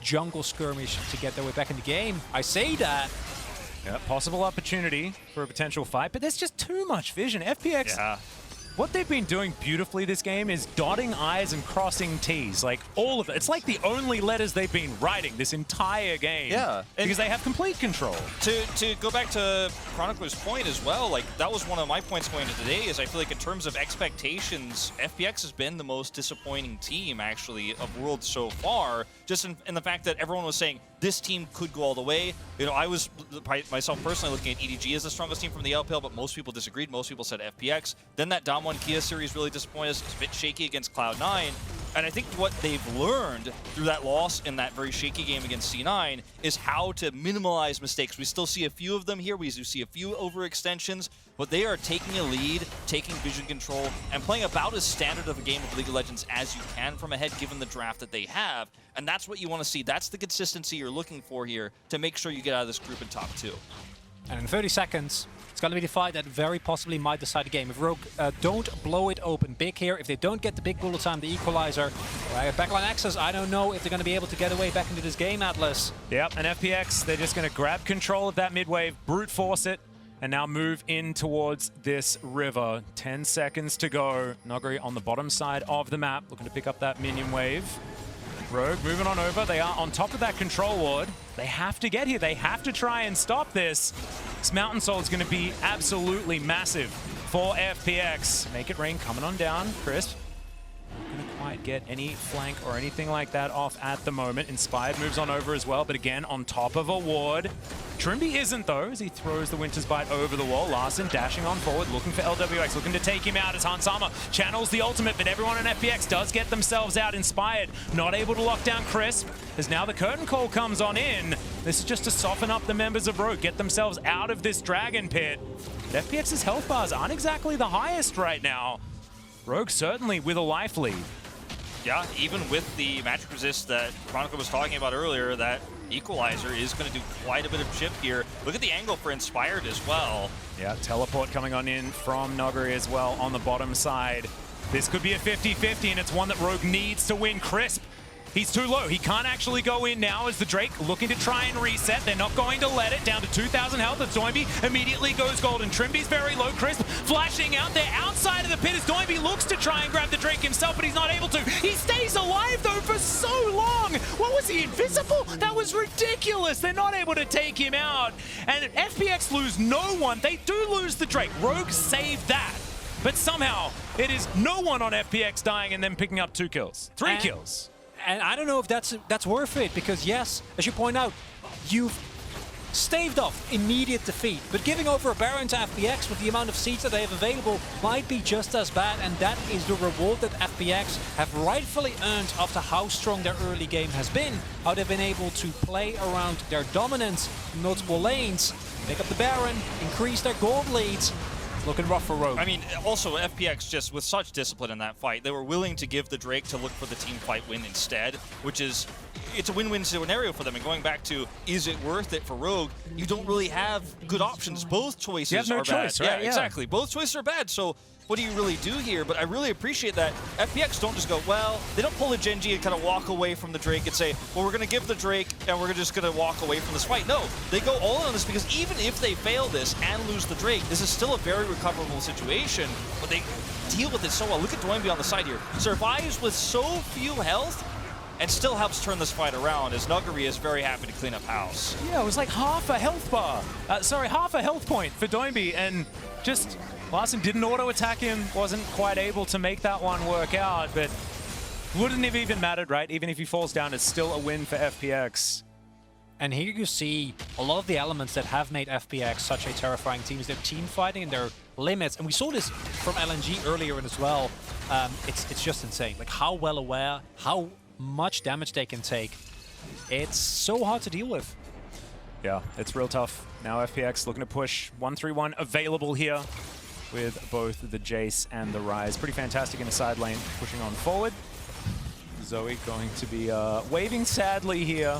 jungle skirmish to get their way back in the game, I say that. Yeah, possible opportunity for a potential fight, but there's just too much vision. FPX, what they've been doing beautifully this game is dotting I's and crossing T's. Like, all of it. It's like the only letters they've been writing this entire game. Yeah. Because they have complete control. To go back to Chronicler's point as well, like, that was one of my points going into today, is I feel like in terms of expectations, FPX has been the most disappointing team, actually, of Worlds so far, just in the fact that everyone was saying, this team could go all the way. You know, I was myself personally looking at EDG as the strongest team from the LPL, but most people disagreed. Most people said FPX. Then that Damwon Kia series really disappointed us. It's a bit shaky against Cloud9. And I think what they've learned through that loss in that very shaky game against C9 is how to minimize mistakes. We still see a few of them here. We do see a few overextensions, but they are taking a lead, taking vision control, and playing about as standard of a game of League of Legends as you can from ahead, given the draft that they have. And that's what you want to see. That's the consistency you're looking for here to make sure you get out of this group in top 2. And in 30 seconds, it's going to be the fight that very possibly might decide the game. If Rogue don't blow it open big here, if they don't get the big bullet time, the equalizer, backline access, I don't know if they're going to be able to get away back into this game, Atlas. Yep, and FPX, they're just going to grab control of that mid wave, brute force it, and now move in towards this river. 10 seconds to go. Nuguri on the bottom side of the map, looking to pick up that minion wave. Rogue moving on over. They are on top of that control ward. They have to get here. They have to try and stop this. This Mountain Soul is going to be absolutely massive for FPX. Make it rain coming on down. Crisp. Not going to quite get any flank or anything like that off at the moment. Inspired moves on over as well, but again, on top of a ward. Trymbi isn't, though, as he throws the Winter's Bite over the wall. Larssen dashing on forward, looking for LWX, looking to take him out as Hansama channels the ultimate, but everyone in FPX does get themselves out. Inspired, not able to lock down Crisp, as now the curtain call comes on in. This is just to soften up the members of Rogue, get themselves out of this dragon pit. But FPX's health bars aren't exactly the highest right now. Rogue certainly with a life lead. Yeah, even with the magic resist that Chronicle was talking about earlier, that equalizer is going to do quite a bit of chip here. Look at the angle for Inspired as well. Yeah, teleport coming on in from Nuguri as well on the bottom side. This could be a 50-50, and it's one that Rogue needs to win. Crisp, he's too low. He can't actually go in now as the Drake looking to try and reset. They're not going to let it. Down to 2,000 health as Doinb immediately goes golden. Trymbi's very low. Crisp flashing out there outside of the pit as Doinb looks to try and grab the Drake himself, but he's not able to. He stays alive, though, for so long. What was he, invisible? That was ridiculous. They're not able to take him out. And FPX lose no one. They do lose the Drake. Rogue saved that. But somehow, it is no one on FPX dying and then picking up 2 kills. 3 kills. And I don't know if that's worth it, because yes, as you point out, you've staved off immediate defeat, but giving over a Baron to FPX with the amount of seats that they have available might be just as bad, and that is the reward that FPX have rightfully earned after how strong their early game has been, how they've been able to play around their dominance in multiple lanes, pick up the Baron, increase their gold leads. Looking rough for Rogue. I mean, also FPX just with such discipline in that fight, they were willing to give the Drake to look for the team fight win instead, which is, it's a win-win scenario for them. And going back to, is it worth it for Rogue? You don't really have good options. Both choices you have no are choice, bad. right? Yeah, exactly. Both choices are bad. So what do you really do here? But I really appreciate that FPX don't just go, well, they don't pull a Gen G and kind of walk away from the Drake and say, well, we're going to give the Drake and we're just going to walk away from this fight. No, they go all in on this, because even if they fail this and lose the Drake, this is still a very recoverable situation, but they deal with it so well. Look at Doinb on the side here. Survives with so few health and still helps turn this fight around, as Nuguri is very happy to clean up house. Yeah, it was like half a health bar. Half a health point for Doinb, and just Larssen didn't auto-attack him, wasn't quite able to make that one work out, but wouldn't have even mattered, right? Even if he falls down, it's still a win for FPX. And here you see a lot of the elements that have made FPX such a terrifying team is their team fighting and their limits. And we saw this from LNG earlier as well. It's just insane. Like how well aware, how much damage they can take. It's so hard to deal with. Yeah, it's real tough. Now FPX looking to push 1-3-1 available here with both the Jayce and the Ryze. Pretty fantastic in the side lane, pushing on forward. Zoe going to be waving sadly here.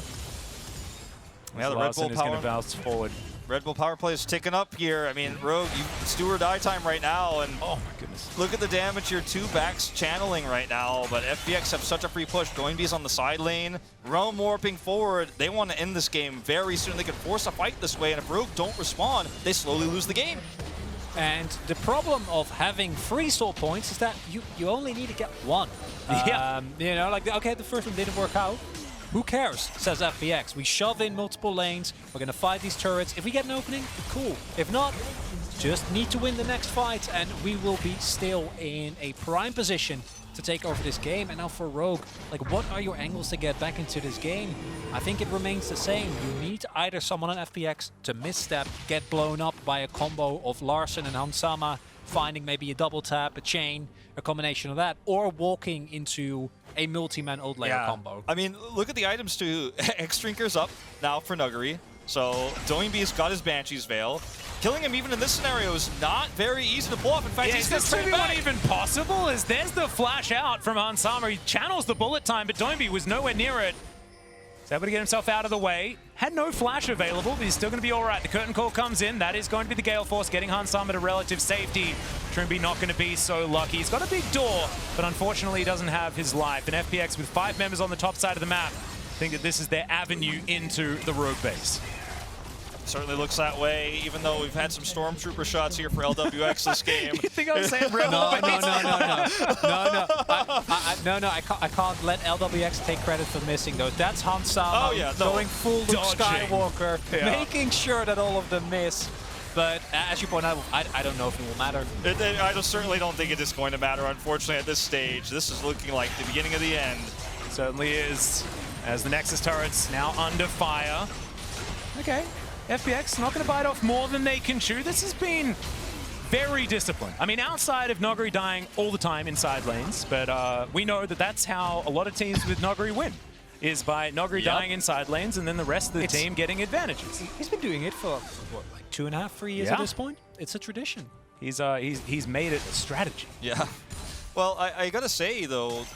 Yeah, the Red Bull is going to power. bounce forward. Red Bull power play is ticking up here. I mean, Rogue, it's do or die time right now, and Oh my goodness. look at the damage your 2 backs channeling right now, but FPX have such a free push. Doinb's on the side lane, Braum warping forward. They want to end this game very soon. They can force a fight this way, and if Rogue don't respond, they slowly lose the game. And the problem of having 3 soul points is that you only need to get 1. Yeah. You know, like, okay, the first one didn't work out. Who cares, says FPX. We shove in multiple lanes. We're going to fight these turrets. If we get an opening, cool. If not, just need to win the next fight, and we will be still in a prime position to take over this game. And now for Rogue, like, what are your angles to get back into this game? I think it remains the same. You need either someone on FPX to misstep, get blown up by a combo of Larssen and Hansama, finding maybe a double tap, a chain, a combination of that, or walking into a multi-man old layer combo. I mean, look at the items too. X-Drinker's up now for Nuguri. So Doinb's got his Banshee's Veil. Killing him even in this scenario is not very easy to pull off. In fact, he's Is going this to trade not back. even possible? As there's the flash out from Hansama. He channels the bullet time, but Doinb was nowhere near it. He's able to get himself out of the way. Had no flash available, but he's still going to be all right. The curtain call comes in. That is going to be the Gale Force, getting Hansama to relative safety. Trymbi not going to be so lucky. He's got a big door, but unfortunately he doesn't have his life. And FPX with 5 members on the top side of the map think that this is their avenue into the Rogue base. Certainly looks that way, even though we've had some Stormtrooper shots here for LWX this game. You think I was saying Rebel? No. I can't let LWX take credit for missing those. That's Hansama going full Luke Skywalker, making sure that all of them miss. But as you point out, I don't know if it will matter. I certainly don't think it is going to matter, unfortunately, at this stage. This is looking like the beginning of the end. It certainly is, as the Nexus turrets now under fire. Okay. FPX not going to bite off more than they can chew. This has been very disciplined. I mean, outside of Nuguri dying all the time in side lanes, but we know that that's how a lot of teams with Nuguri win, is by Nuguri dying in side lanes and then the rest of the team getting advantages. He's been doing it for, what, like 2.5, 3 years at this point? It's a tradition. He's made it a strategy. Yeah. Well, I gotta say, though,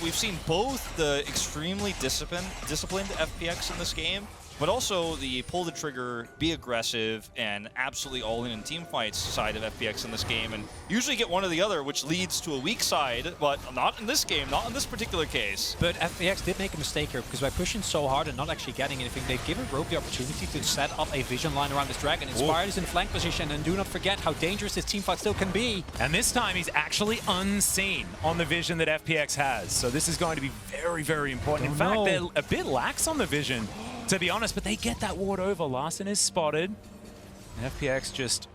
we've seen both the extremely disciplined FPX in this game but also the pull the trigger, be aggressive, and absolutely all in team fights side of FPX in this game, and usually get one or the other, which leads to a weak side, but not in this game, not in this particular case. But FPX did make a mistake here, because by pushing so hard and not actually getting anything, they've given Rogue the opportunity to set up a vision line around this dragon. Inspired is in flank position, and do not forget how dangerous this teamfight still can be. And this time he's actually unseen on the vision that FPX has. So this is going to be very, very important. In fact, they're a bit lax on the vision, to be honest, but they get that ward over. Larssen is spotted. And FPX just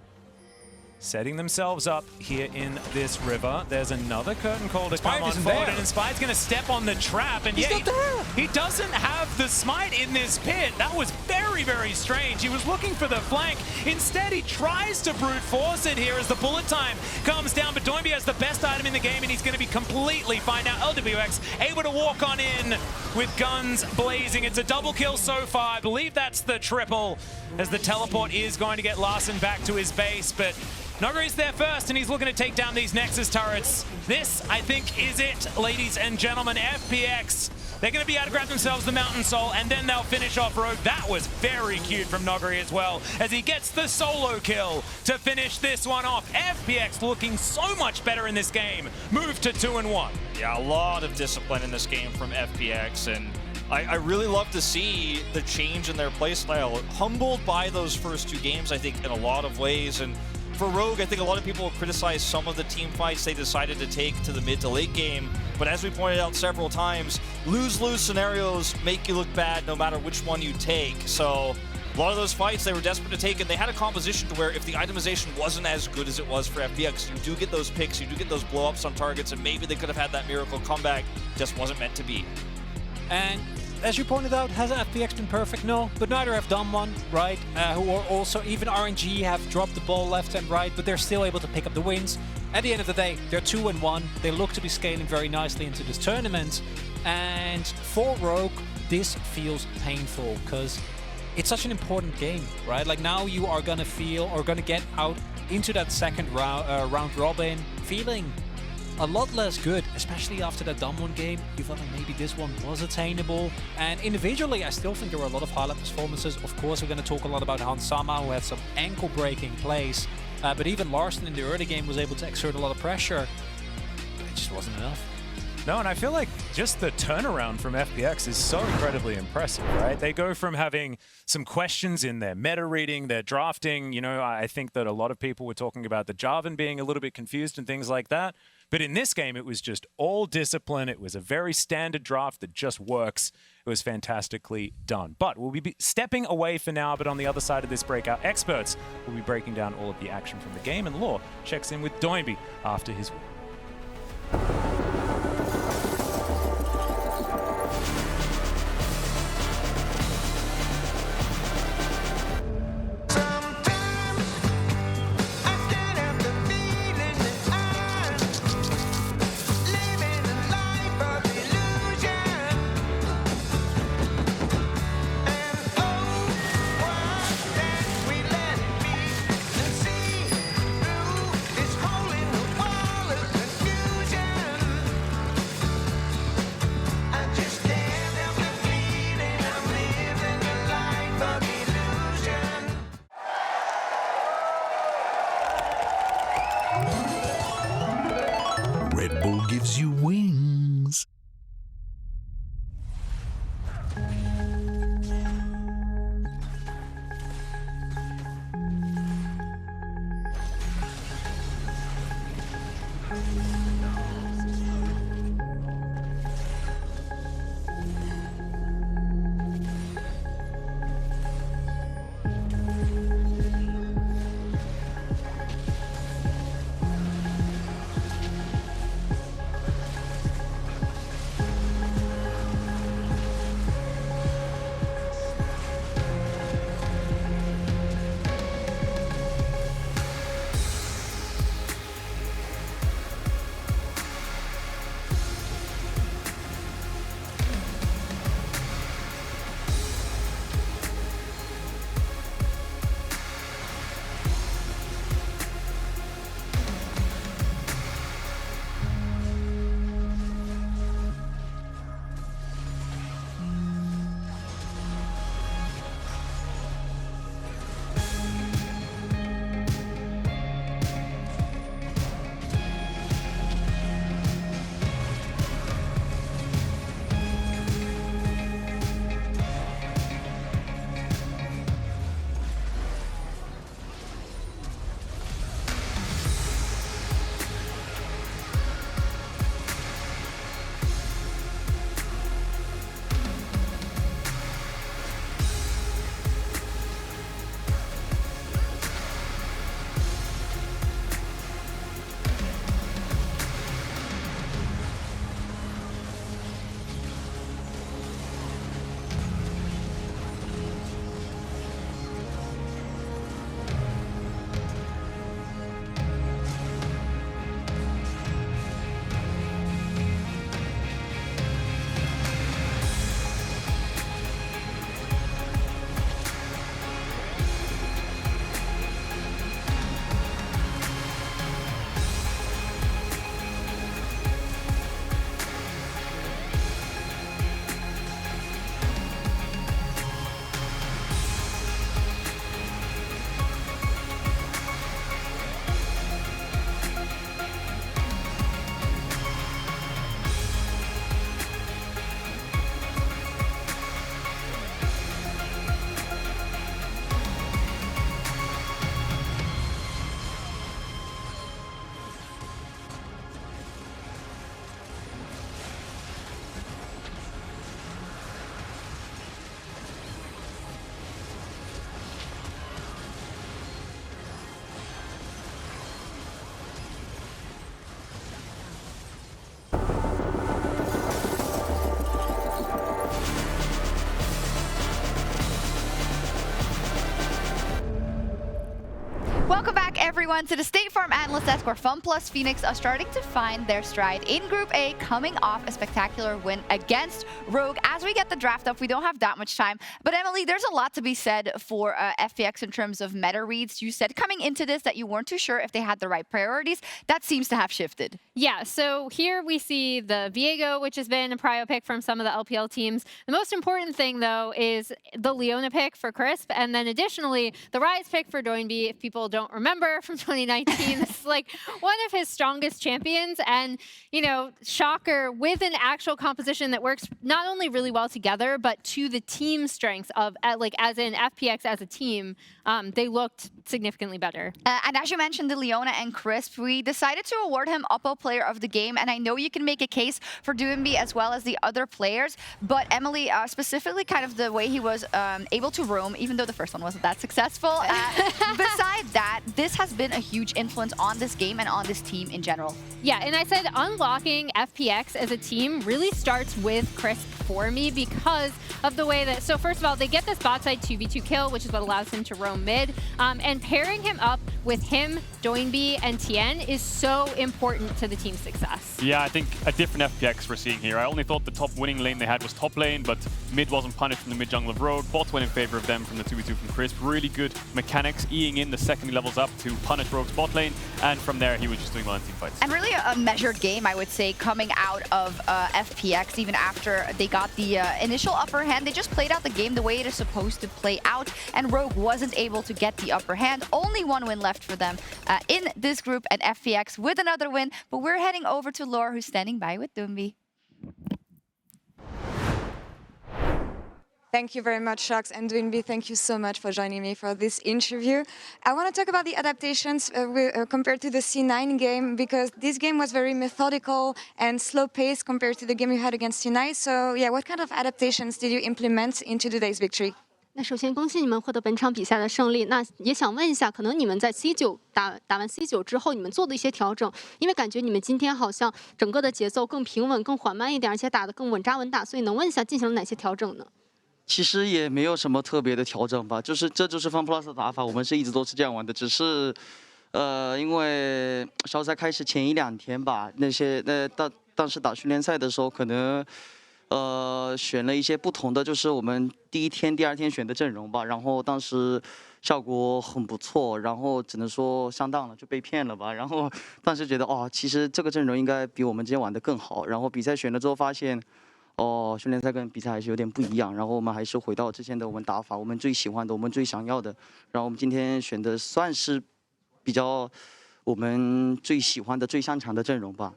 setting themselves up here in this river. There's another curtain call to come on forward, and Inspired's going to step on the trap. And he doesn't have the smite in this pit. That was very, very strange. He was looking for the flank. Instead, he tries to brute force it here as the bullet time comes down. But Doinb has the best item in the game, and he's going to be completely fine now. LWX able to walk on in with guns blazing. It's a double kill so far. I believe that's the triple, as the teleport is going to get Larssen back to his base. But Nuguri's there first, and he's looking to take down these Nexus turrets. This, I think, is it, ladies and gentlemen. FPX, they're going to be able to grab themselves the Mountain Soul, and then they'll finish off Rogue. That was very cute from Nuguri as well, as he gets the solo kill to finish this one off. FPX looking so much better in this game. Move to 2-1. Yeah, a lot of discipline in this game from FPX, and I really love to see the change in their playstyle. Humbled by those first two games, I think, in a lot of ways. And for Rogue, I think a lot of people criticize some of the team fights they decided to take to the mid to late game. But as we pointed out several times, lose-lose scenarios make you look bad no matter which one you take. So a lot of those fights they were desperate to take, and they had a composition to where if the itemization wasn't as good as it was for FPX, you do get those picks, you do get those blow-ups on targets, and maybe they could have had that miracle comeback. Just wasn't meant to be. And as you pointed out, has FPX been perfect? No, but neither have Damwon, right? Who are also, even RGE have dropped the ball left and right, but they're still able to pick up the wins. At the end of the day, they're 2-1. They look to be scaling very nicely into this tournament. And for Rogue, this feels painful because it's such an important game, right? Like now you are gonna feel, or gonna get out into that second round robin feeling a lot less good, especially after that Damwon game. You felt like maybe this one was attainable. And individually, I still think there were a lot of highlight performances. Of course, we're going to talk a lot about Hansama, who had some ankle-breaking plays. But even Larssen in the early game was able to exert a lot of pressure. But it just wasn't enough. No, and I feel like just the turnaround from FPX is so incredibly impressive, right? They go from having some questions in their meta reading, their drafting. You know, I think that a lot of people were talking about the Jarvan being a little bit confused and things like that. But in this game, it was just all discipline. It was a very standard draft that just works. It was fantastically done. But we'll be stepping away for now, but on the other side of this breakout, experts will be breaking down all of the action from the game, and Law checks in with Doinb after his win. Red Bull gives you wings. everyone to the State Farm Analyst Desk, where FunPlus Phoenix are starting to find their stride in Group A, coming off a spectacular win against Rogue. As we get the draft up, we don't have that much time, but Emily, there's a lot to be said for FPX in terms of meta reads. You said coming into this that you weren't too sure if they had the right priorities. That seems to have shifted. Yeah, so here we see the Viego, which has been a prio pick from some of the LPL teams. The most important thing, though, is the Leona pick for Crisp, and then additionally, the Ryze pick for Doinb. If people don't remember from 2019, this is like one of his strongest champions, and, you know, shocker, with an actual composition that works not only really well together, but to the team strengths of, like, as in FPX as a team, they looked significantly better. And as you mentioned, the Leona and Crisp, we decided to award him Uppo Player of the Game, and I know you can make a case for Doinb as well as the other players, but Emily, specifically kind of the way he was able to roam, even though the first one wasn't that successful. Besides that, this has been a huge influence on this game and on this team in general. Yeah, and I said unlocking FPX as a team really starts with Crisp for me because of the way that, so first of all, they get this bot side 2v2 kill, which is what allows him to roam mid, and pairing him up with him, Doinb, and Tian is so important to the team's success. Yeah, I think a different FPX we're seeing here. I only thought the top winning lane they had was top lane, but mid wasn't punished from the mid jungle of Rogue. Bot went in favor of them from the 2v2 from Crisp. Really good mechanics, Eing in the second levels up to punish Rogue's bot lane, and from there he was just doing well in team fights. And really a measured game, I would say, coming out of FPX, even after they got the initial upper hand. They just played out the game the way it is supposed to play out, and Rogue wasn't able to get the upper hand. Only one win left for them in this group, and FPX with another win. But we're heading over to Lore, who's standing by with Doinb. Thank you very much, Shox and Doinb. Thank you so much for joining me for this interview. I want to talk about the adaptations compared to the C9 game, because this game was very methodical and slow-paced compared to the game you had against C9. So, yeah, what kind of adaptations did you implement into today's victory? 那首先恭喜你们获得本场比赛的胜利。那也想问一下，可能你们在 C9 打完 C9 之后，你们做的一些调整，因为感觉你们今天好像整个的节奏更平稳、更缓慢一点，而且打得更稳扎稳打，所以能问一下进行了哪些调整呢？ 其实也没有什么特别的调整吧，这就是 FunPlus 的打法，我们是一直都是这样玩的，只是因为小赛开始前1-2天吧，当时打训练赛的时候，可能选了一些不同的，就是我们第1天、第2天选的阵容吧，然后当时效果很不错，然后只能说上当了，就被骗了吧，然后当时觉得哦，其实这个阵容应该比我们之前玩的更好，然后比赛选了之后发现。 哦，训练赛跟比赛还是有点不一样，然后我们还是回到之前的我们打法，我们最喜欢的，我们最想要的，然后我们今天选的算是比较我们最喜欢的、最擅长的阵容吧。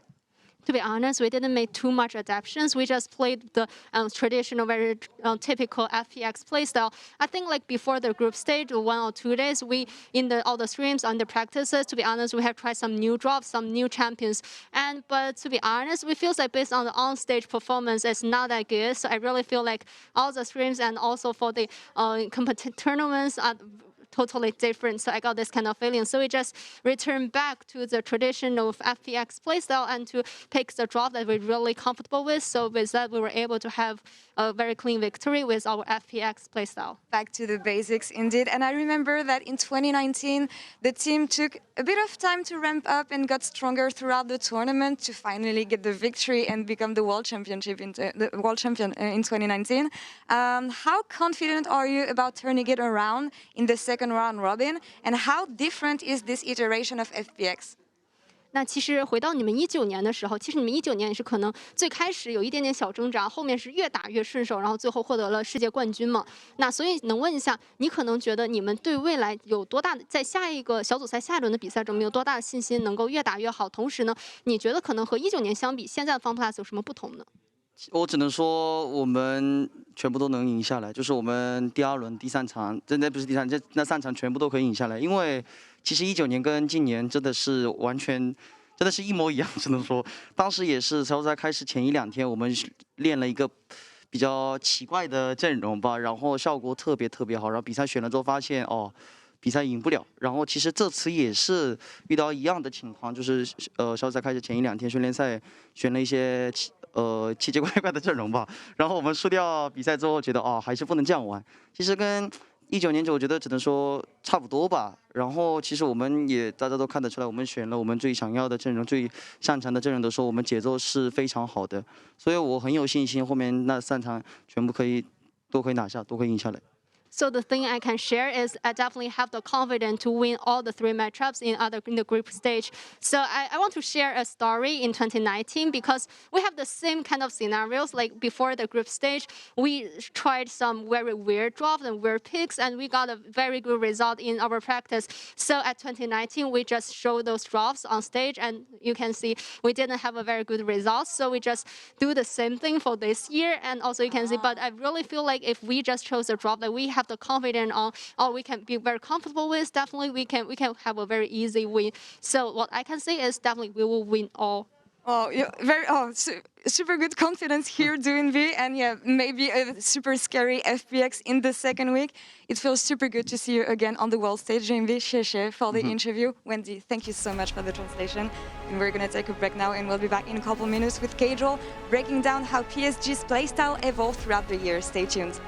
To be honest, we didn't make too much adaptations. We just played the traditional, very typical FPX playstyle. I think like before the group stage, 1 or 2 days, we in all the streams and the practices. To be honest, we have tried some new drops, some new champions. But to be honest, we feel like based on the on-stage performance, it's not that good. So I really feel like all the streams and also for the competitive tournaments are totally different. So I got this kind of feeling. So we just return back to the traditional FPX playstyle and to pick the drop that we're really comfortable with. So with that, we were able to have a very clean victory with our FPX playstyle. Back to the basics, indeed. And I remember that in 2019, the team took a bit of time to ramp up and got stronger throughout the tournament to finally get the victory and become the world champion in 2019. How confident are you about turning it around in the second round robin? And how different is this iteration of FPX? 那其实回到你们19年的时候，其实你们19年也是可能最开始有一点点小挣扎，后面是越打越顺手，然后最后获得了世界冠军嘛。那所以能问一下，你可能觉得你们对未来有多大的在下一个小组赛下一轮的比赛中有多大的信心，能够越打越好？同时呢，你觉得可能和19年相比，现在的 FunPlus 有什么不同呢？ 我只能说，我们全部都能赢下来，就是我们第2轮、第3场，那不是第3，那3场全部都可以赢下来。因为其实19年跟今年真的是完全，真的是一模一样，只能说，当时也是小赛开始前1-2天，我们练了一个比较奇怪的阵容吧，然后效果特别好，然后比赛选了之后发现哦。 比赛赢不了，然后其实这次也是遇到一样的情况，就是小赛开始前1-2天训练赛选了一些奇奇怪怪的阵容吧，然后我们输掉比赛之后觉得哦还是不能这样玩，其实跟19年我觉得只能说差不多吧。然后其实我们也大家都看得出来，我们选了我们最想要的阵容、最擅长的阵容的时候，我们节奏是非常好的，所以我很有信心，后面那3场全部都可以拿下，都可以赢下来。 So the thing I can share is I definitely have the confidence to win all the 3 matchups in the group stage. So I want to share a story in 2019 because we have the same kind of scenarios. Like before the group stage, we tried some very weird drops and weird picks, and we got a very good result in our practice. So at 2019, we just showed those drops on stage, and you can see we didn't have a very good result. So we just do the same thing for this year, and also you can see. But I really feel like if we just chose a drop that we have the confidence on, or we can be very comfortable with, definitely we can have a very easy win. So what I can say is definitely we will win all. Oh, yeah, super good confidence here, Doinb, and yeah, maybe a super scary FPX in the second week. It feels super good to see you again on the world stage, Doinb. Xie for the interview. Wendy, thank you so much for the translation. And we're gonna take a break now, and we'll be back in a couple minutes with Cajol, breaking down how PSG's playstyle evolved throughout the year. Stay tuned.